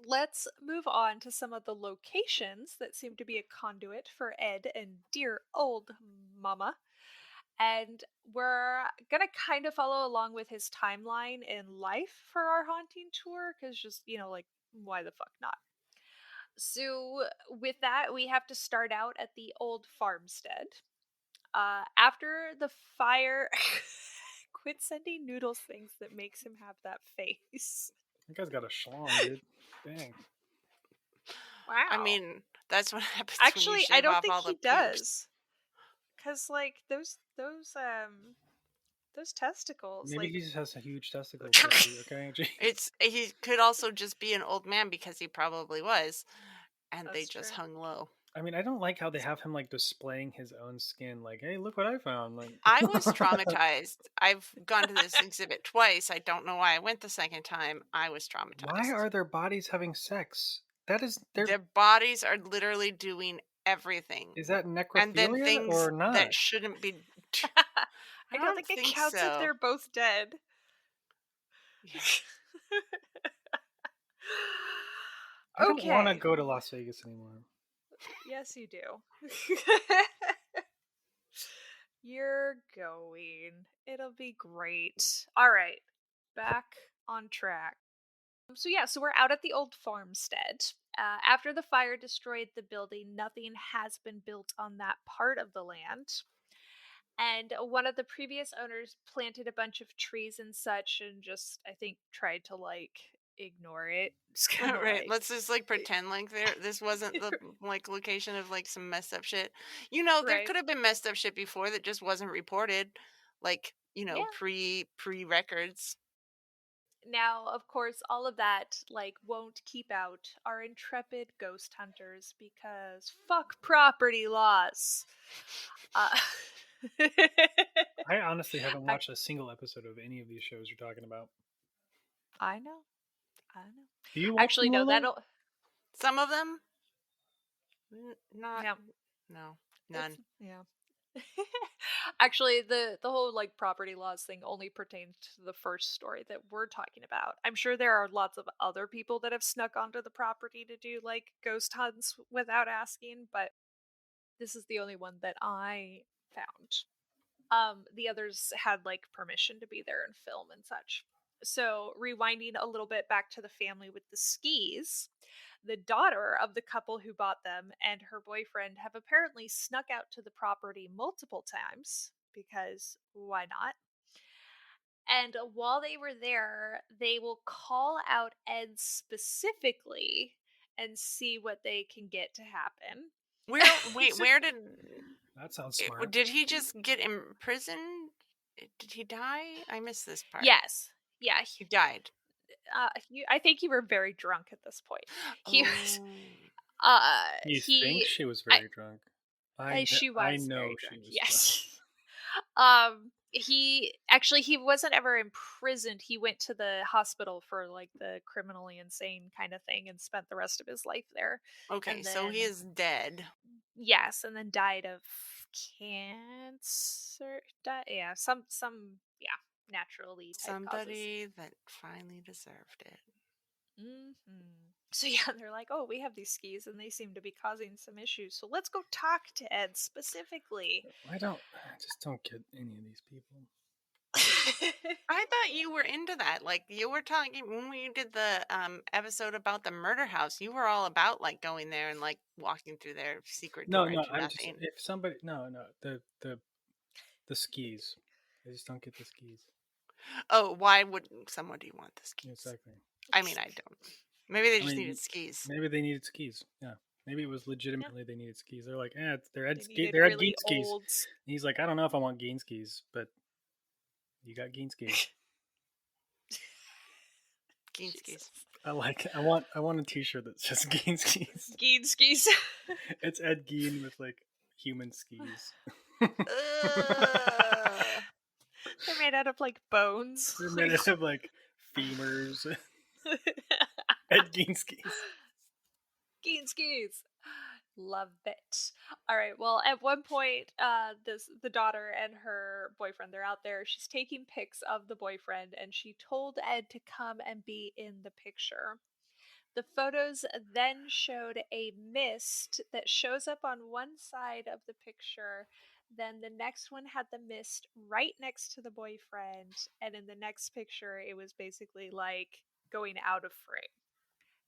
let's move on to some of the locations that seem to be a conduit for Ed and dear old Mama. And we're gonna kind of follow along with his timeline in life for our haunting tour, because just, like, why the fuck not? So, with that, we have to start out at the old farmstead. After the fire. Quit sending Noodles things that makes him have that face.
That guy's got a schlong, dude. Dang.
Wow.
I mean, that's what happens
actually,
when you
I
shave
don't
off
think
all
he
the pubes.
does. Cause like those testicles.
Maybe
like,
he just has a huge testicle. Okay,
He could also just be an old man because he probably was, and they
That's
just
true.
hung low.
I mean, I don't like how they have him like displaying his own skin. Like, hey, look what I found. Like,
I was traumatized. I've gone to this exhibit twice. I don't know why I went the second time. I was traumatized.
Why are their bodies having sex? That is
Their bodies are literally doing everything.
Is that
And then
necrophilia
things
or not?
that shouldn't be. I
I don't
don't
think it
think
counts if
so.
they're both dead.
Yeah.
I don't want to
Okay.
go to Las Vegas anymore.
Yes, you do. You're going. It'll be great. All right. Back on track. So yeah, so we're out at the old farmstead. After the fire destroyed the building, nothing has been built on that part of the land. And one of the previous owners planted a bunch of trees and such and just, I think, tried to like ignore it. It's kind of
Right.
like,
Let's just like pretend like this wasn't the like location of like some messed up shit. There
right.
could have been messed up shit before that just wasn't reported. Like,
Yeah.
pre records.
Now, of course, all of that like won't keep out our intrepid ghost hunters because fuck property laws. Uh,
I honestly haven't
I,
watched a single episode of any of these shows you're talking about.
I know. I know.
Do you watch
Actually,
them,
no,
Lola?
that'll
Some of them not
no.
no,
It's
none.
yeah. Actually, the whole like property laws thing only pertains to the first story that we're talking about. I'm sure there are lots of other people that have snuck onto the property to do like ghost hunts without asking, but this is the only one that I found. The others had like permission to be there and film and such. So, rewinding a little bit back to the family with the skis, the daughter of the couple who bought them and her boyfriend have apparently snuck out to the property multiple times because why not? And while they were there, they will call out Ed specifically and see what they can get to happen.
Where
That sounds smart.
did he just get imprisoned? Did he die? I missed this part.
Yes. Yeah.
He died.
I think you were very drunk at this point. He was.
Oh.
You think
He.
she was
I.
very drunk?
She
I
was
know
very
she
drunk.
was drunk.
Yes. He wasn't ever imprisoned. He went to the hospital for like the criminally insane kind of thing and spent the rest of his life there.
Okay,
And
so he
then
is dead.
yes, and then died of cancer. Yeah, some yeah, naturally type causes.
Somebody that finally deserved it.
So yeah, they're like, "Oh, we have these skis and they seem to be causing some issues. So let's go talk to Ed specifically."
I just don't get any of these people.
I thought you were into that. Like you were talking when we did the episode about the murder house. You were all about like going there and like walking through their secret
No,
door
no,
into
I'm just
nothing.
if somebody no the skis. I just don't get the skis.
Oh, why wouldn't somebody want the skis?
Exactly.
I mean, I don't. Maybe they just needed skis.
Maybe they needed skis. Yeah. Maybe it was legitimately they needed skis. They're like, they're Ed
They needed
they're Ed
really
Gein skis.
old.
And he's like, I don't know if I want Gein skis, but you got Gein skis.
Gein skis.
I want a T-shirt that says Gein skis.
Gein skis.
It's Ed Gein with like human skis.
They're made out of like bones.
They're made out of like femurs. Ed Gein skis.
Gein skis. Love it. All right. Well, at one point, the daughter and her boyfriend, they're out there. She's taking pics of the boyfriend, and she told Ed to come and be in the picture. The photos then showed a mist that shows up on one side of the picture. Then the next one had the mist right next to the boyfriend. And in the next picture, it was basically like going out of frame.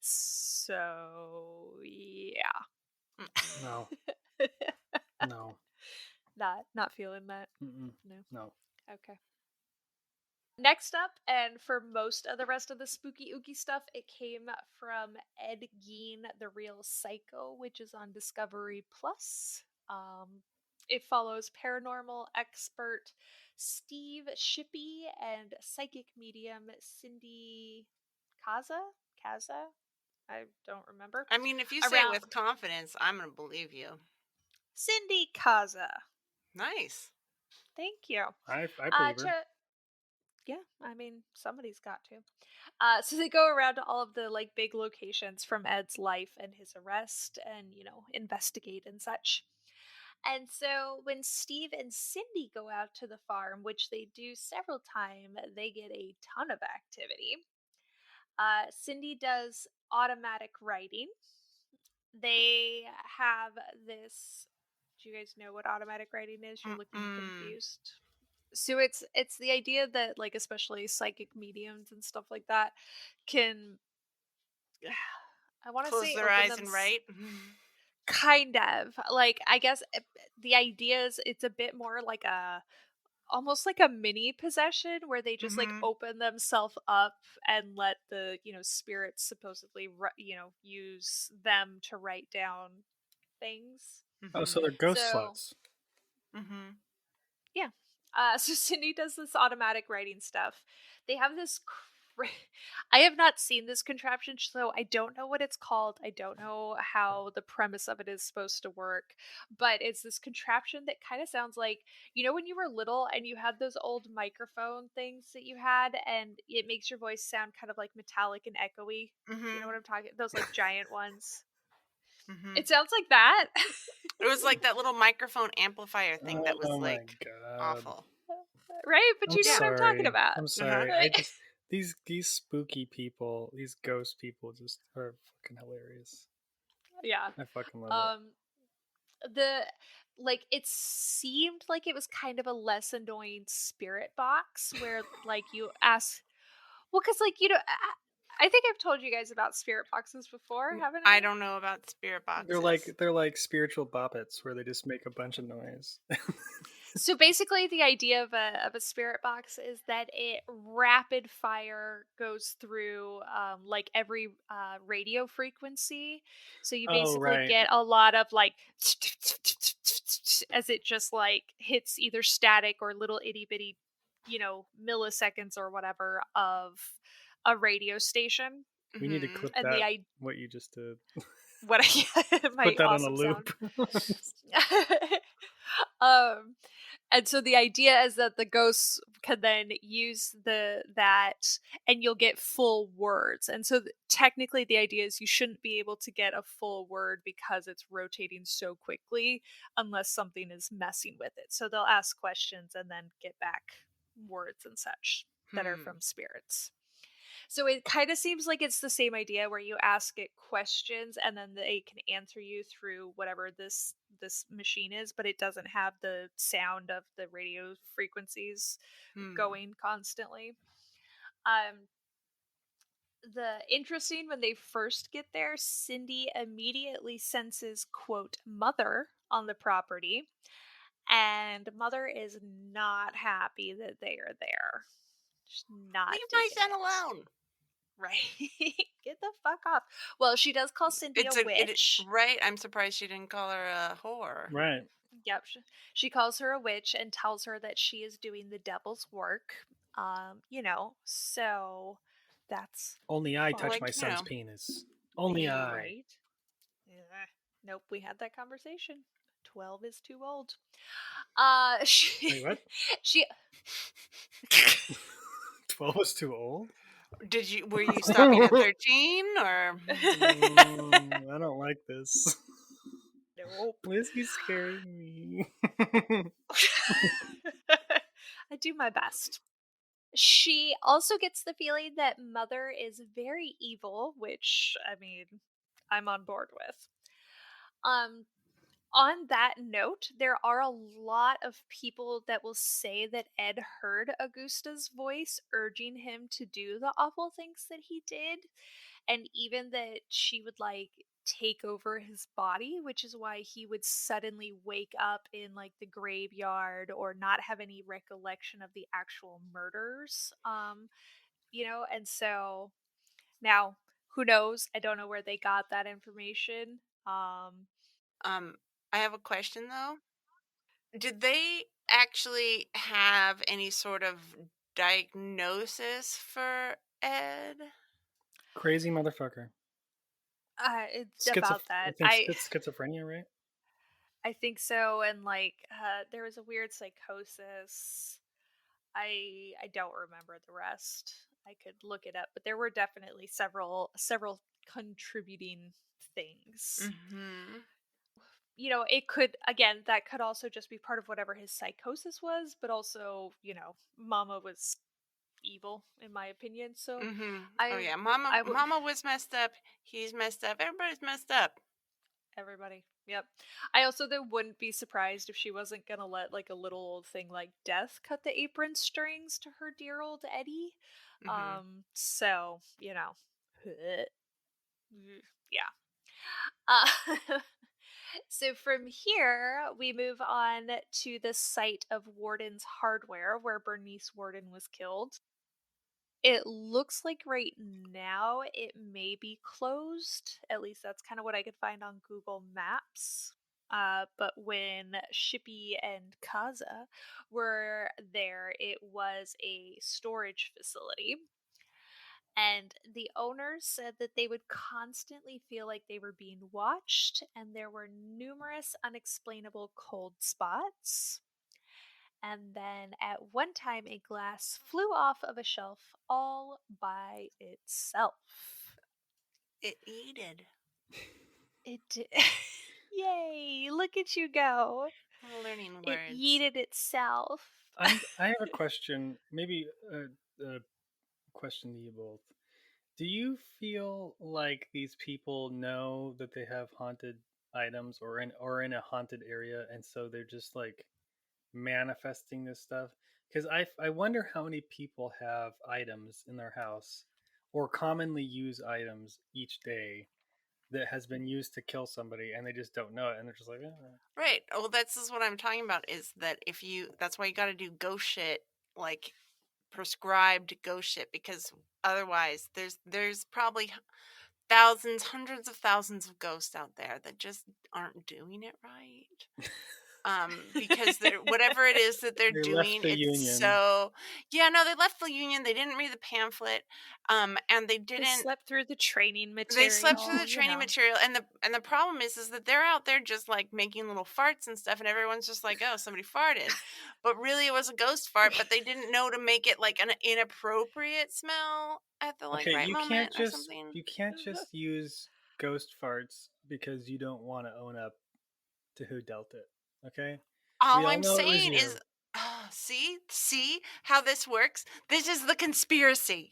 So, yeah.
No. No.
Not feeling that.
Mm-mm.
No.
No.
Okay. Next up, and for most of the rest of the spooky ooky stuff, it came from Ed Gein, The Real Psycho, which is on Discovery Plus. It follows paranormal expert Steve Shippey and psychic medium Cindy Kaza? I don't remember.
I mean, if you say it with confidence, I'm going to believe you.
Cindy Kaza.
Nice.
Thank you.
I believe her.
Yeah, I mean, somebody's got to. So they go around to all of the like big locations from Ed's life and his arrest and, investigate and such. And so when Steve and Cindy go out to the farm, which they do several times, they get a ton of activity. Cindy does automatic writing. They have this. Do you guys know what automatic writing is? You're looking
Mm-mm.
confused. So it's the idea that like especially psychic mediums and stuff like that can I want to
Close
say
their
open
eyes
them
and write.
kind of like I guess the idea is it's a bit more like a almost like a mini possession where they just like
Mm-hmm.
open themselves up and let the spirits supposedly use them to write down things.
Oh, so
Mm-hmm.
they're ghost
So
sluts.
Mm-hmm.
yeah. So Cindy does this automatic writing stuff. They have this. I have not seen this contraption, so I don't know what it's called. I don't know how the premise of it is supposed to work, but it's this contraption that kind of sounds like when you were little and you had those old microphone things that you had, and it makes your voice sound kind of like metallic and echoey. Do you know
Mm-hmm.
what I'm talking? Those like giant ones.
Mm-hmm.
It sounds like that.
It was like that little microphone amplifier thing that was
Oh my
like
god.
awful.
Right? But
I'm
you know what
Yeah.
I'm talking
sorry.
about.
I'm
Uh-huh.
sorry. I
Like,
just these spooky people, these ghost people just are fucking hilarious.
yeah.
I fucking love it.
Um the like it seemed like it was kind of a less annoying spirit box where like you ask well cuz like I think I've told you guys about spirit boxes before, haven't
I
I?
don't know about spirit
They're
boxes.
like they're like spiritual boppets where they just make a bunch of noise.
So basically, the idea of a spirit box is that it rapid fire goes through like every radio frequency. So you
Oh
basically
right.
get a lot of like as it just like hits either static or little itty bitty, milliseconds or whatever of a radio station.
We need to
Mm-hmm.
clip
And the
that
I
what you just did.
what
Put
my
that on a
awesome
loop.
sound. um and so the idea is that the ghosts can then use that and you'll get full words. And so technically the idea is you shouldn't be able to get a full word because it's rotating so quickly unless something is messing with it. So they'll ask questions and then get back words and such that are
Hmm.
from spirits. So it kind of seems like it's the same idea where you ask it questions and then they can answer you through whatever this machine is, but it doesn't have the sound of the radio frequencies
Hmm.
going constantly. Um the interesting when they first get there, Cindy immediately senses quote mother on the property, and mother is not happy that they are there. She's not
Leave my
digging
son
it.
alone.
Right. Get the fuck off. Well, she does call Cindy a witch.
Right. I'm surprised she didn't call her a whore.
Right.
Yep. She calls her a witch and tells her that she is doing the devil's work. So that's
Only I
fun.
touch
Like
my
you
son's
know.
penis. Only I.
Right? Yeah. Nope, we had that conversation. 12 is too old.
Wait, what?
She
12 is too old?
Were you stopping at 13 or
I don't like this.
Nope.
Whiskey's scaring me.
I do my best. She also gets the feeling that Mother is very evil, which I mean, I'm on board with. Um on that note, there are a lot of people that will say that Ed heard Augusta's voice urging him to do the awful things that he did, and even that she would like take over his body, which is why he would suddenly wake up in like the graveyard or not have any recollection of the actual murders. And so now who knows? I don't know where they got that information.
um I have a question though. Did they actually have any sort of diagnosis for Ed?
Crazy motherfucker.
It's about
I
that.
think it's schizophrenia, right?
I think so, and like there was a weird psychosis. I don't remember the rest. I could look it up, but there were definitely several contributing things.
Mm-hmm.
It could, again, that could also just be part of whatever his psychosis was, but also, Mama was evil in my opinion. So
Mm-hmm. Oh
I
yeah, Mama.
I would
Mama was messed up. He's messed up. Everybody's messed up.
everybody. Yep. I also though wouldn't be surprised if she wasn't gonna let like a little old thing like Death cut the apron strings to her dear old Eddie.
Mm-hmm.
So, yeah. Uh, so from here, we move on to the site of Warden's Hardware, where Bernice Warden was killed. It looks like right now it may be closed. At least that's kind of what I could find on Google Maps. But when Shippy and Kaza were there, it was a storage facility. And the owners said that they would constantly feel like they were being watched, and there were numerous unexplainable cold spots. And then at one time, a glass flew off of a shelf all by itself.
It needed.
It did. Yay! Look at you go.
We're learning
It
words.
yeeted itself.
I have a question, maybe a question to you both. Do you feel like these people know that they have haunted items or in a haunted area, and so they're just like manifesting this stuff? Because I wonder how many people have items in their house or commonly use items each day that has been used to kill somebody, and they just don't know it, and they're just like,
Right. Well, that's just what I'm talking about. Is that if you? That's why you got to do ghost shit, like prescribed ghost shit, because otherwise, there's probably thousands, hundreds of thousands of ghosts out there that just aren't doing it right. Because they're whatever it is that they're
they left
doing,
the
it's
union.
so yeah. No, they left the union. They didn't read the pamphlet, and they
They
didn't.
slept through the training
They slept through
material,
the training material, and the problem is that they're out there just like making little farts and stuff, and everyone's just like, oh, somebody farted, but really it was a ghost fart. But they didn't know to make it like an inappropriate smell at the like
Okay,
right moment or something.
you can't just use ghost farts because you don't want to own up to who dealt it. Okay? We
All
all
I'm
know it was
saying
you.
is, see how this works. This is the conspiracy.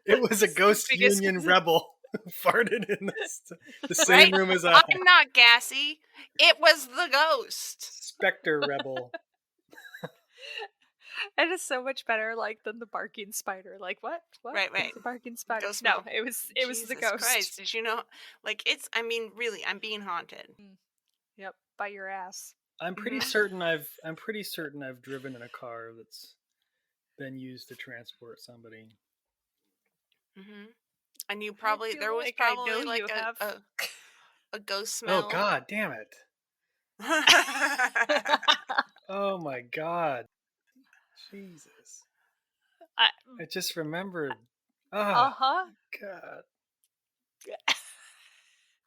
It was a
It's the
ghost
biggest.
union rebel who farted in the same
Right?
room as I.
I'm not gassy. It was the ghost.
Spectre rebel.
It is so much better, like, than the barking spider. Like, what? What?
Right, right.
It's a barking spider.
Ghost
No,
mother.
it was the
Jesus
ghost.
Christ. Did you know? Like, it's, I mean, really, I'm being haunted.
Mm, yep, by your ass.
Hmm.
I'm pretty certain I've driven in a car that's been used to transport somebody.
Hmm. And you
I
probably,
feel
there was
like I know
probably like
you have.
a ghost
Oh
smell.
god, damn it. Oh my god. Jesus.
I,
I just remembered. Ah,
uh-huh.
god.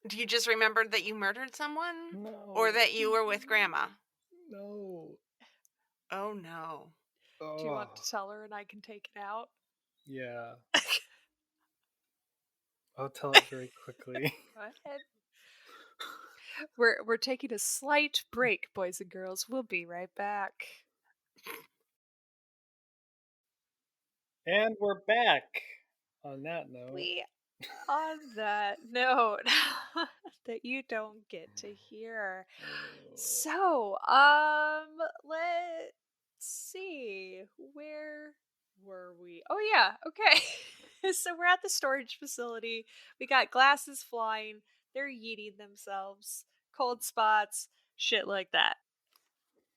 Do you just remember that you murdered someone? Or
No.
that you were with grandma?
No.
Oh no.
Do you
Oh,
want to tell her and I can take it out?
yeah. I'll tell it very quickly.
Go ahead. We're taking a slight break, boys and girls. We'll be right back.
And we're back. On that note.
We on that note that you don't get to hear.
Oh.
So, let's see. Where were we? Oh yeah, okay. So we're at the storage facility. We got glasses flying. They're yeeting themselves. Cold spots, shit like that.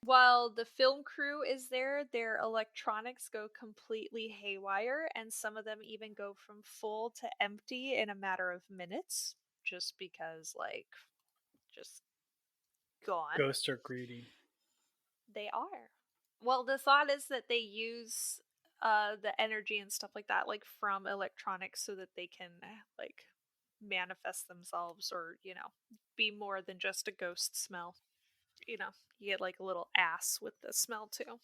While the film crew is there, their electronics go completely haywire, and some of them even go from full to empty in a matter of minutes, just because, like, just gone.
Ghosts are greedy.
They are. Well, the thought is that they use the energy and stuff like that, like from electronics, so that they can, like, manifest themselves or, be more than just a ghost smell. You know, you get like a little ass with the smell too.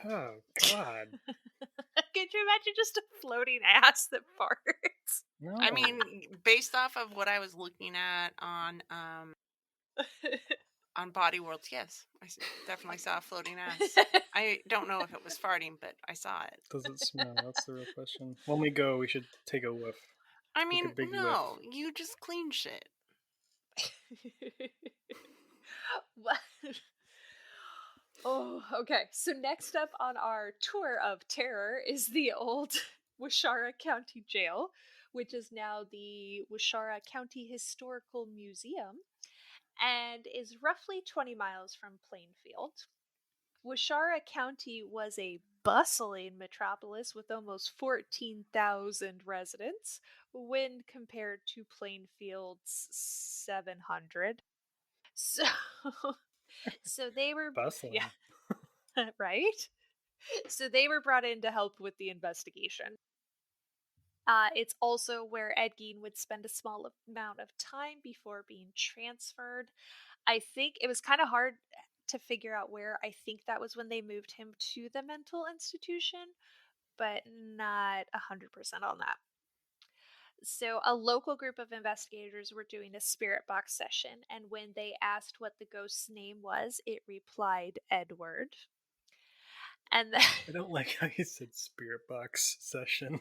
Oh God,
Could you imagine just a floating ass that farts?
I
no.
mean, based off of what I was looking at on Body Worlds, yes, definitely saw a floating ass. I don't know if it was farting, but I saw it.
Does it smell? That's the real question. When we go, we should take a whiff.
I
Take a
mean,
big whiff.
no, you just clean shit.
What? Oh, okay. So next up on our tour of terror is the old Wishara County Jail, which is now the Wishara County Historical Museum and is roughly 20 miles from Plainfield. Wishara County was a bustling metropolis with almost 14,000 residents when compared to Plainfield's 700. So so they were yeah,
Bustling.
right? So they were brought in to help with the investigation. It's also where Ed Gein would spend a small amount of time before being transferred. I think it was kind of hard to figure out where. I think that was when they moved him to the mental institution, but not 100% on that. So, a local group of investigators were doing a spirit box session, and when they asked what the ghost's name was, it replied Edward. And then
I don't like how you said spirit box session.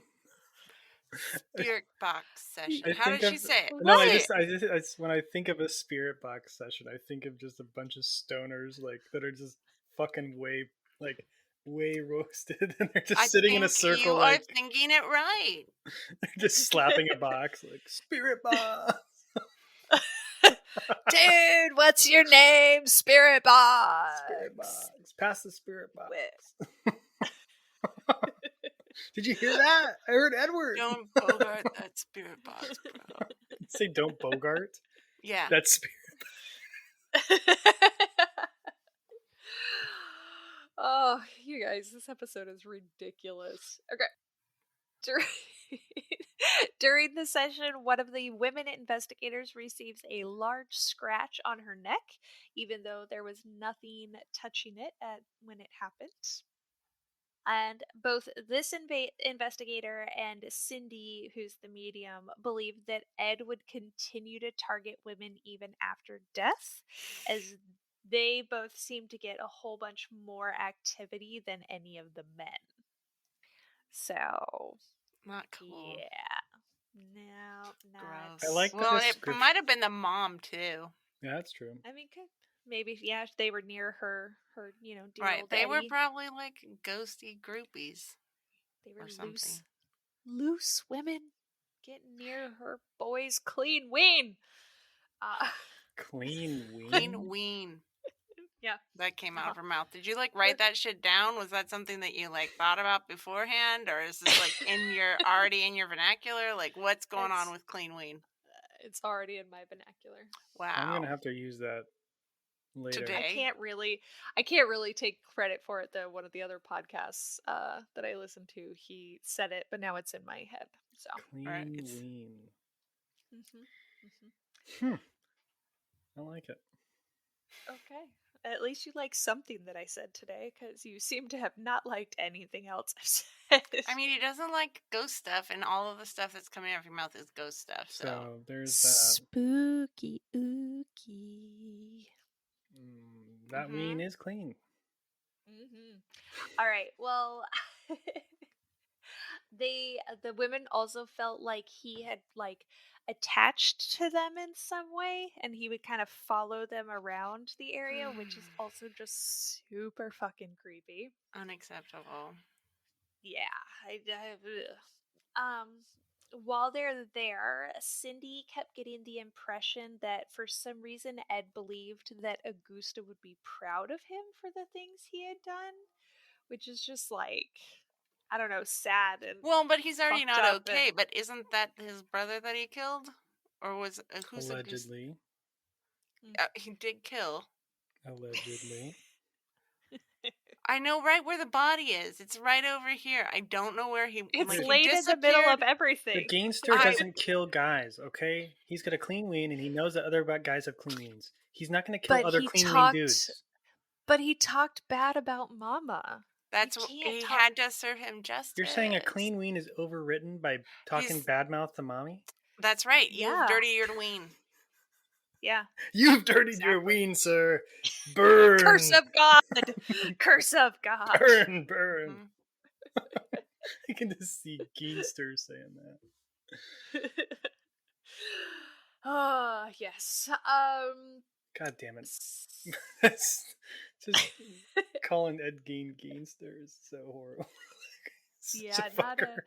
Spirit box session.
I
How
think
did she
of
say it?
no. I
what?
when I think of a spirit box session, I think of just a bunch of stoners like that are just fucking way roasted, and they're
I
just sitting in a
think you
circle
are
like
thinking it right.
they're just slapping a box like spirit box.
Dude, what's your name? Spirit
Spirit
box.
box. Pass the spirit
Wh-
box. Did you hear that? I heard Edward.
Don't bogart that spirit box, bro.
Say don't Bogart.
Yeah.
That's spirit.
Oh, you guys, this episode is ridiculous. Okay. During, during the session, one of the women investigators receives a large scratch on her neck, even though there was nothing touching it when it happened. And both this investigator and Cindy, who's the medium, believed that Ed would continue to target women even after death, as they both seemed to get a whole bunch more activity than any of the men. So,
Not cool.
yeah. No, not.
I
Gross.
like the
Well, it
description.
might have been the mom too.
Yeah, that's true.
I mean, maybe, yeah, they were near her, dear
Right.
old
They were
Eddie.
probably like ghosty groupies
They were
or something.
loose women getting near her boy's clean ween. Uh,
Clean
Clean
ween.
ween.
yeah.
That came out
Uh-huh.
of her mouth. Did you like write that shit down? Was that something that you like thought about beforehand, or is this like already in your vernacular? Like, what's going on
It's
with clean ween?
it's already in my vernacular.
I'm
Wow.
gonna have to use that later.
I
Today.
can't really take credit for it though. One of the other podcasts that I listened to, he said it, but now it's in my head. So,
Right.
Clean
It's
ween.
hmm
Hmm. I like it.
okay. At least you like something that I said today, because you seem to have not liked anything else I've said.
I mean, he doesn't like ghost stuff, and all of the stuff that's coming out of your mouth is ghost stuff. So,
There's that.
Spooky ooky.
That ween is clean.
All right. Well, the women also felt like he had like attached to them in some way, and he would kind of follow them around the area, which is also just super fucking creepy.
unacceptable.
Yeah, ugh. While they're there, Cindy kept getting the impression that for some reason Ed believed that Augusta would be proud of him for the things he had done, which is just like, I don't know, sad and
Well, but he's already
fucked
not
up.
okay. But isn't that his brother that he killed, or was who's the goose?
Allegedly.
He did kill.
Allegedly.
I know right where the body is. It's right over here. I don't know where he
It's
he
laid in the middle of
disappeared.
The
everything.
Gamester
I
doesn't kill guys, okay? He's got a clean ween, and he knows that other guys have clean weens. He's not going to kill
But
other
he
clean ween
talked
dudes.
but he talked bad about Mama. You
That's
can't
he
talk.
had to serve him
You're saying a
justice.
clean ween is overwritten by talking
He's
bad mouth to mommy?
That's right. You've
Yeah.
dirtied your ween.
Yeah.
You've dirtied your
Exactly.
ween, sir. Burn.
Curse of God. Curse of God.
Burn, burn.
Mhm.
I can just see Geenster saying that.
Ah, yes.
God damn it.
s-
That's just calling Ed Gein Geenster is so horrible. Such
yeah,
a fucker.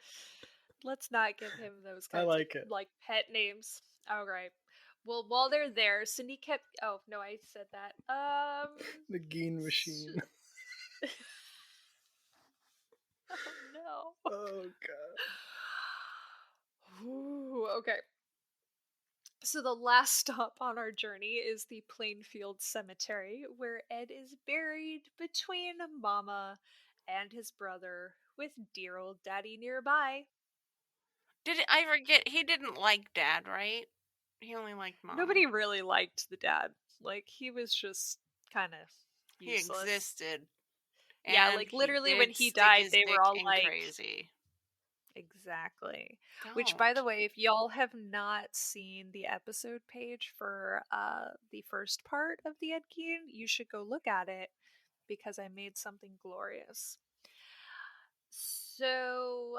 let's not give him those
I
kinds of
like it.
like pet names. All right. Well, while they're there, Cindy kept. Oh no, I said that.
The Geen machine.
Oh no.
Oh god.
Ooh, okay. So the last stop on our journey is the Plainfield Cemetery, where Ed is buried between Mama and his brother, with dear old Daddy nearby.
I forget? He didn't like Dad, right? He only liked Mom.
Nobody really liked the dad. Like, he was just kind of
He
useless.
existed,
Yeah,
and
like
he
literally when
did
he
stick
died,
his
they were
dick
all
in
like,
crazy.
exactly. Which, by the
Don't.
way, if y'all have not seen the episode page for the first part of the Ed Gein, you should go look at it because I made something glorious. So,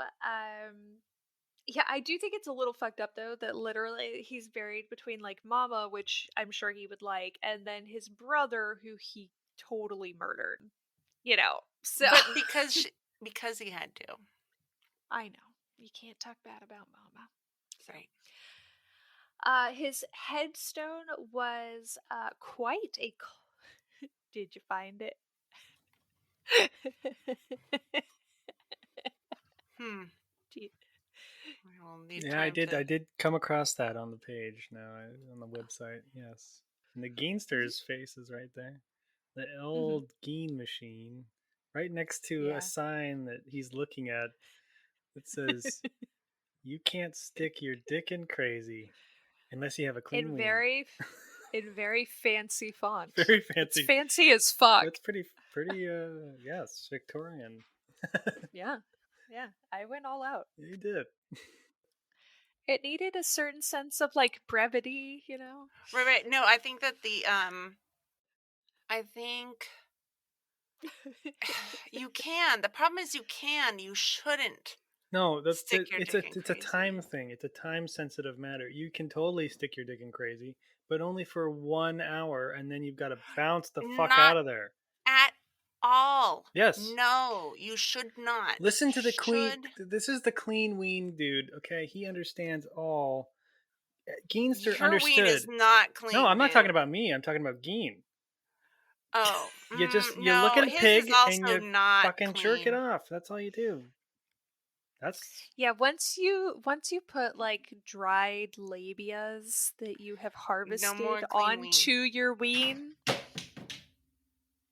yeah, I do think it's a little fucked up though that literally he's buried between like Mama, which I'm sure he would like, and then his brother who he totally murdered. You know. So
But because he had to.
I know. You can't talk bad about Mama. So
Right.
his headstone was quite a Did you find it?
Hmm.
Do you-
We'll need
Yeah, I
time
did.
to.
I did come across that on the page now on the website. Yes, and the Geenster's face is right there. The
Mhm.
old Geen machine, right next to a
Yeah.
sign that he's looking at that says, "You can't stick your dick in crazy unless you have a clean
in
ween."
very in very fancy font.
Very
It's
fancy.
fancy as fuck.
That's pretty. Yes, Victorian.
Yeah. Yeah. I went all out.
You did.
It needed a certain sense of like brevity, you know?
Right. No, I think that I think you can. The problem is you can. You shouldn't
No,
stick your dick in
it's a time
crazy.
thing. It's a time sensitive matter. You can totally stick your dick in crazy, but only for 1 hour, and then you've got to bounce the fuck
Not
out of there.
at all.
Yes.
No, you should not.
Listen
You
to the clean.
should.
This is the clean ween dude. Okay, he understands all. Geenster
Your ween is
understood.
not
No, I'm
clean,
not talking
dude.
about me. I'm talking about Geen.
Oh,
You look
no,
at a
his is
pig and
also
you
not
fucking jerk it
clean.
off. That's all you do. That's
Yeah, once you put like dried labias that you have
No
harvested
more clean
onto
ween.
your ween.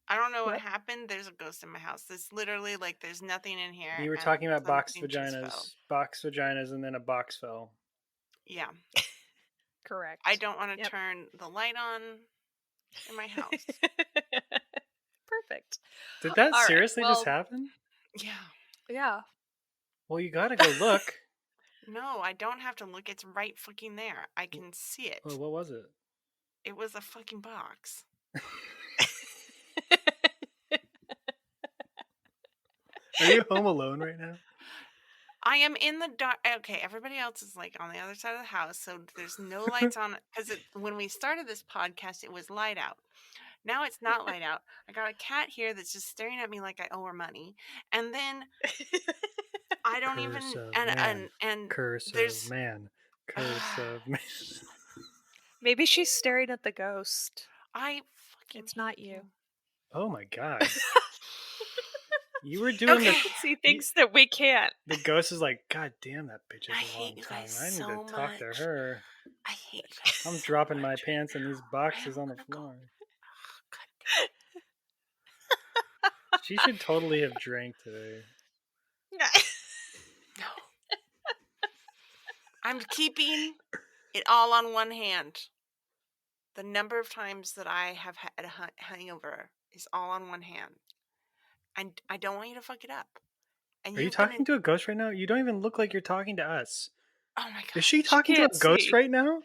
I don't know what
What?
happened. There's a ghost in my house. There's literally like there's nothing in here,
you were
and
talking about
some cream cheese fell.
box vaginas, and then a box fell.
Yeah, I
Correct.
don't want to
Yep.
turn the light on in my house.
Perfect.
Did that
All right.
seriously just
Well,
happen?
Yeah.
yeah.
Well, you gotta go look.
No, I don't have to look. It's right fucking there. I can see it.
Well, what was it?
It was a fucking box.
Are you home alone right now?
I am in the dark. Okay, everybody else is like on the other side of the house, so there's no lights on. Because when we started this podcast, it was light out. Now it's not light out. I got a cat here that's just staring at me like I owe her money, and then I don't
Curse
even
of man.
and
Curse
there's
of man. Curse of man.
Maybe she's staring at the ghost.
I fucking
It's
hate
not you.
Oh my god. You were doing
Okay.
See things that we can't.
the ghost is like, God damn, that bitch
I
has a long
hate you
tongue.
guys
I need
so
to talk to
much.
her.
I hate you guys.
I'm
so
dropping my
much.
pants in these
I
boxes
am
on the
gonna go.
floor.
God damn it.
She should totally have drank today.
No. I'm keeping it all on one hand. The number of times that I have had a hangover is all on one hand. And I don't want you to fuck it up. And
Are you
you've been
talking
in.
to a ghost right now? You don't even look like you're talking to us.
Oh my
Is
god.
she
She
talking to a
can't
ghost
see.
right now?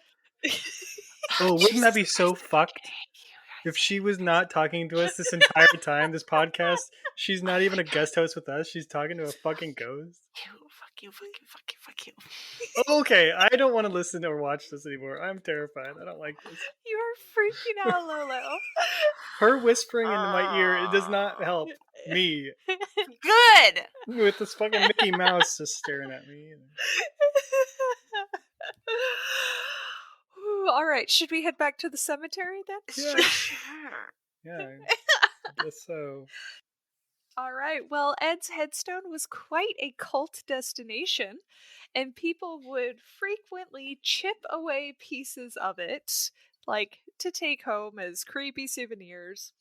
Oh, wouldn't that be so fucked? If she was not talking to us this entire time, this podcast, she's not even a guest host with us. She's talking to a fucking ghost.
Fuck you, fuck you, fuck you, fuck you.
Okay, I don't want to listen or watch this anymore. I'm terrified. I don't like this.
You are freaking out, Lolo.
Her whispering into my ear, it does not help me
Good.
with this fucking Mickey Mouse just staring at me.
Ooh, all right, should we head back to the cemetery then?
Yeah.
Sure.
Yeah, I guess so.
All right, well, Ed's headstone was quite a cult destination, and people would frequently chip away pieces of it, like to take home as creepy souvenirs,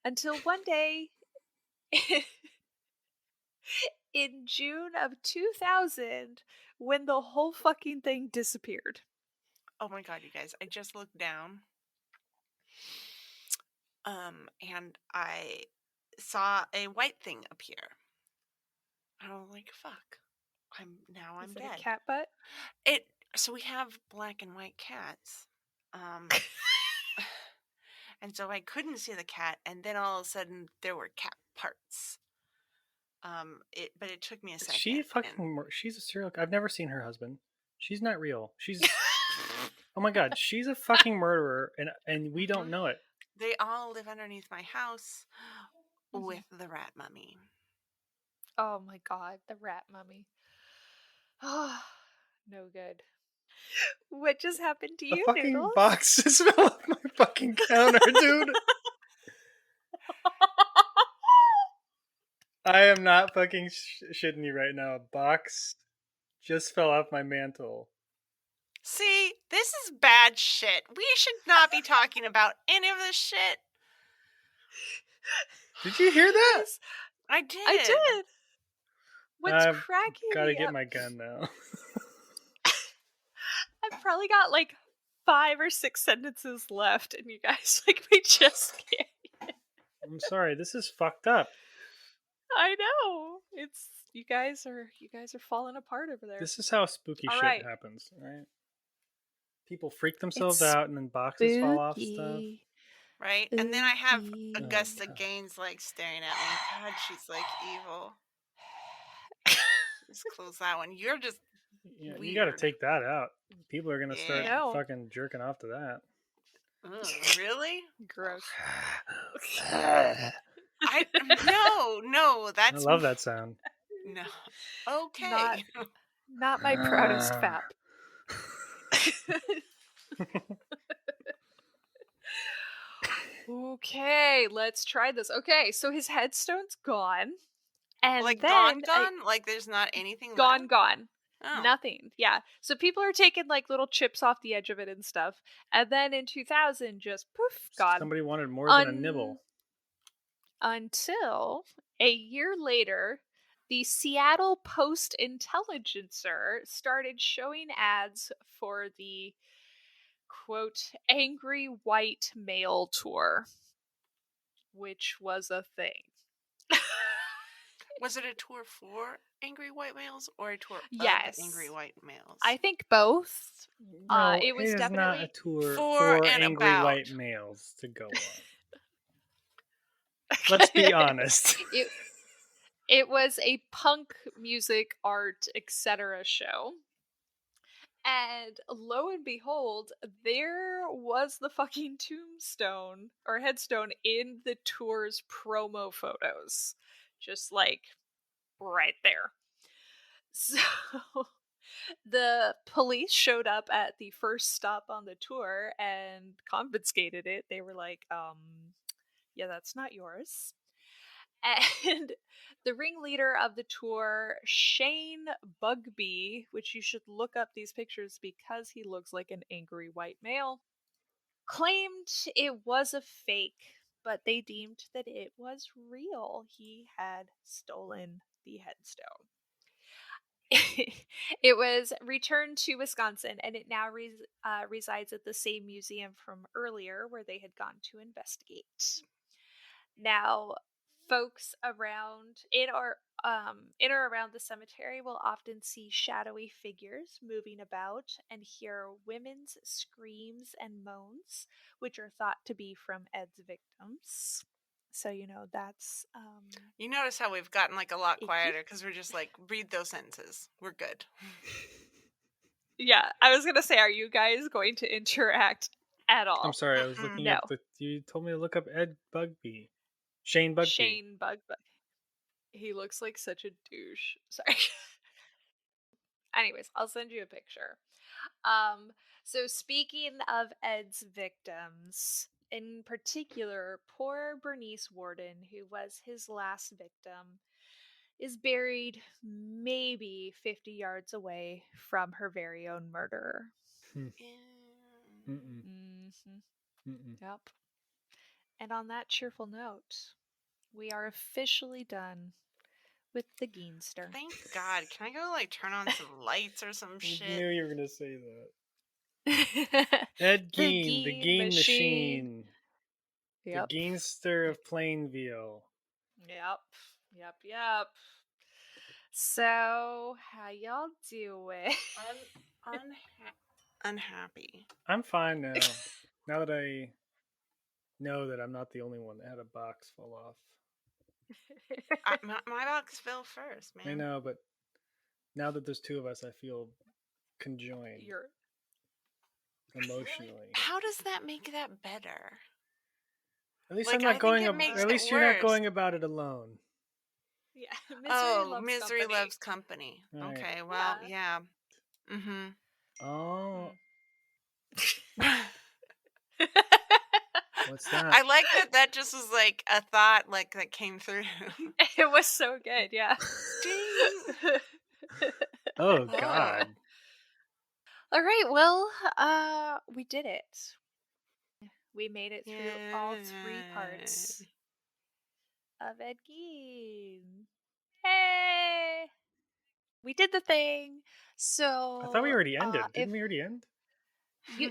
until one day in June of 2000 when the whole fucking thing disappeared.
Oh my god, you guys. I just looked down. And I saw a white thing appear. I was like, fuck. I'm
Is it
dead.
a cat butt?
So we have black and white cats. And so I couldn't see the cat, and then all of a sudden there were cat parts. But it took me a second.
She fucking. She's a serial. I've never seen her husband. She's not real. She's. Oh my god, she's a fucking murderer, and we don't know it.
They all live underneath my house with the rat mummy.
Oh my god, the rat mummy. Oh, no good. What just happened to you,
A fucking
Noodles?
box just fell off my fucking counter, dude. I am not fucking shitting you right now. A box just fell off my mantle.
See, this is bad shit. We should not be talking about any of this shit.
Did you hear that?
I did.
I did. What's
I've
cracking
gotta
me
get
up?
my gun now.
I've probably got like 5 or 6 sentences left, and you guys we just can't.
I'm sorry, this is fucked up.
I know. It's you guys are falling apart over there.
This is how spooky
All
shit
right.
happens, right? People freak themselves
It's
out and then boxes fall off stuff.
spooky.
Right? And then I have
Spooky.
Augusta
God.
Gaines staring at me. God, she's evil. Just close that one. You're just
Yeah,
weird.
you gotta take that out. People are gonna start
No.
fucking jerking off to that.
Really?
Gross.
No,
I
that's
love that sound.
no. Okay.
Not my proudest fap. Okay, let's try this. Okay, so his headstone's gone. And
like
then
gone? Like there's not anything
gone,
left?
gone.
Oh.
Nothing. Yeah. So people are taking like little chips off the edge of it and stuff. And then in 2000, just poof, gone.
Somebody wanted more than a nibble.
Until a year later, the Seattle Post-Intelligencer started showing ads for the quote angry white male tour, which was a thing.
Was it a tour for angry white males or a tour
Yes.
of angry white males?
I think both.
No,
it was
is
definitely
not a tour
for
for
and
angry
about.
white males to go on. Let's be honest.
It was a punk music, art, etc. show. And lo and behold, there was the fucking tombstone or headstone in the tour's promo photos. Just like right there. So the police showed up at the first stop on the tour and confiscated it. They were like, yeah, that's not yours. And the ringleader of the tour, Shane Bugby, which you should look up these pictures because he looks like an angry white male, claimed it was a fake but they deemed that it was real. He had stolen the headstone. It was returned to Wisconsin, and it now resides at the same museum from earlier where they had gone to investigate. Now, folks around in or around the cemetery will often see shadowy figures moving about and hear women's screams and moans, which are thought to be from Ed's victims. So that's
You notice how we've gotten like a lot
icky.
quieter because we're just like, read those sentences. We're good.
Yeah, I was gonna say, are you guys going to interact at all?
I'm sorry, I was looking
No.
up you told me to look up Ed Bugby. Shane Bugby.
Shane Bugby. He looks like such a douche. Sorry. Anyways, I'll send you a picture. So speaking of Ed's victims, in particular, poor Bernice Warden, who was his last victim, is buried maybe 50 yards away from her very own murderer. Yep. And on that cheerful note, we are officially done with the Geenster.
Thank God. Can I go like turn on some lights or some shit?
I knew you were gonna say that. Ed Gein, the Gein machine.
Yep.
The Geenster of Plainville.
Yep. So, how y'all doing?
Unhappy.
I'm fine now. Now that I know that I'm not the only one that had a box fall off.
My box fell first, man.
I know, but now that there's two of us, I feel conjoined. Emotionally.
Really? How does that make that better?
At least I'm not going. At least you're not going about it alone.
Yeah.
Misery loves company.
Right.
Okay. Well, yeah.
Oh. What's that?
I like that just was like a thought like that came through.
It was so good, yeah.
Oh God.
All right, well, we did it. We made it through all 3 parts of Ed Gein. Hey! We did the thing. So
I thought we already ended. Didn't we already end?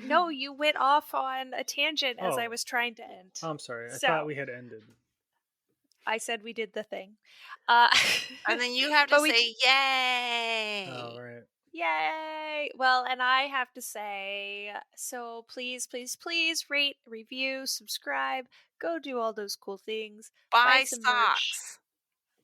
No, you went off on a tangent as I was trying to end.
Oh, I'm sorry. I thought we had ended.
I said we did the thing.
And then you have to say, yay!
Oh, right.
Yay! Well, and I have to say, so please rate, review, subscribe, go do all those cool things.
Buy some socks.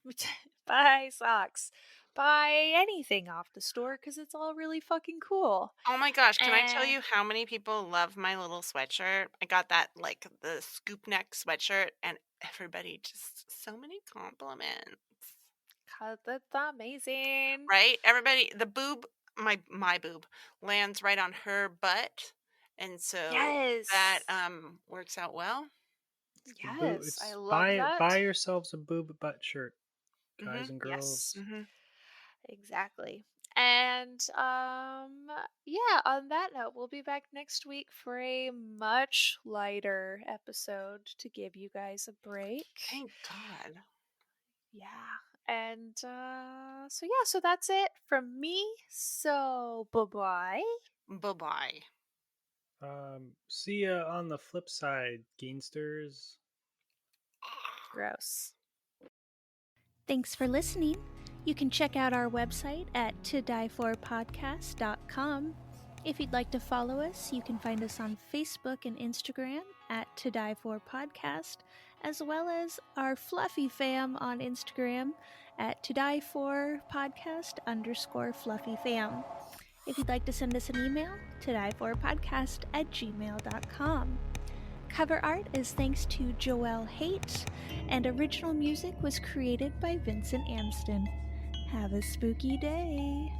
Merch. Buy socks. Buy anything off the store because it's all really fucking cool.
Oh my gosh, can I tell you how many people love my little sweatshirt? I got that, like, the scoop neck sweatshirt, and everybody just so many compliments.
Cause that's amazing.
Right? Everybody, the boob, my boob, lands right on her butt, and so that works out well.
Yes, I love that.
Buy yourselves a boob butt shirt, guys and girls.
Yes. Exactly. And yeah, on that note, we'll be back next week for a much lighter episode to give you guys a break.
Thank God.
Yeah. And so that's it from me. So bye-bye.
Bye-bye.
See ya on the flip side, Geensters.
Gross.
Thanks for listening. You can check out our website at todieforpodcast.com. If you'd like to follow us, you can find us on Facebook and Instagram at To Die For Podcast, as well as our fluffy fam on Instagram at To Die For Podcast _fluffy fam. If you'd like to send us an email, todieforpodcast@gmail.com. Cover art is thanks to Joelle Haight, and original music was created by Vincent Amston. Have a spooky day.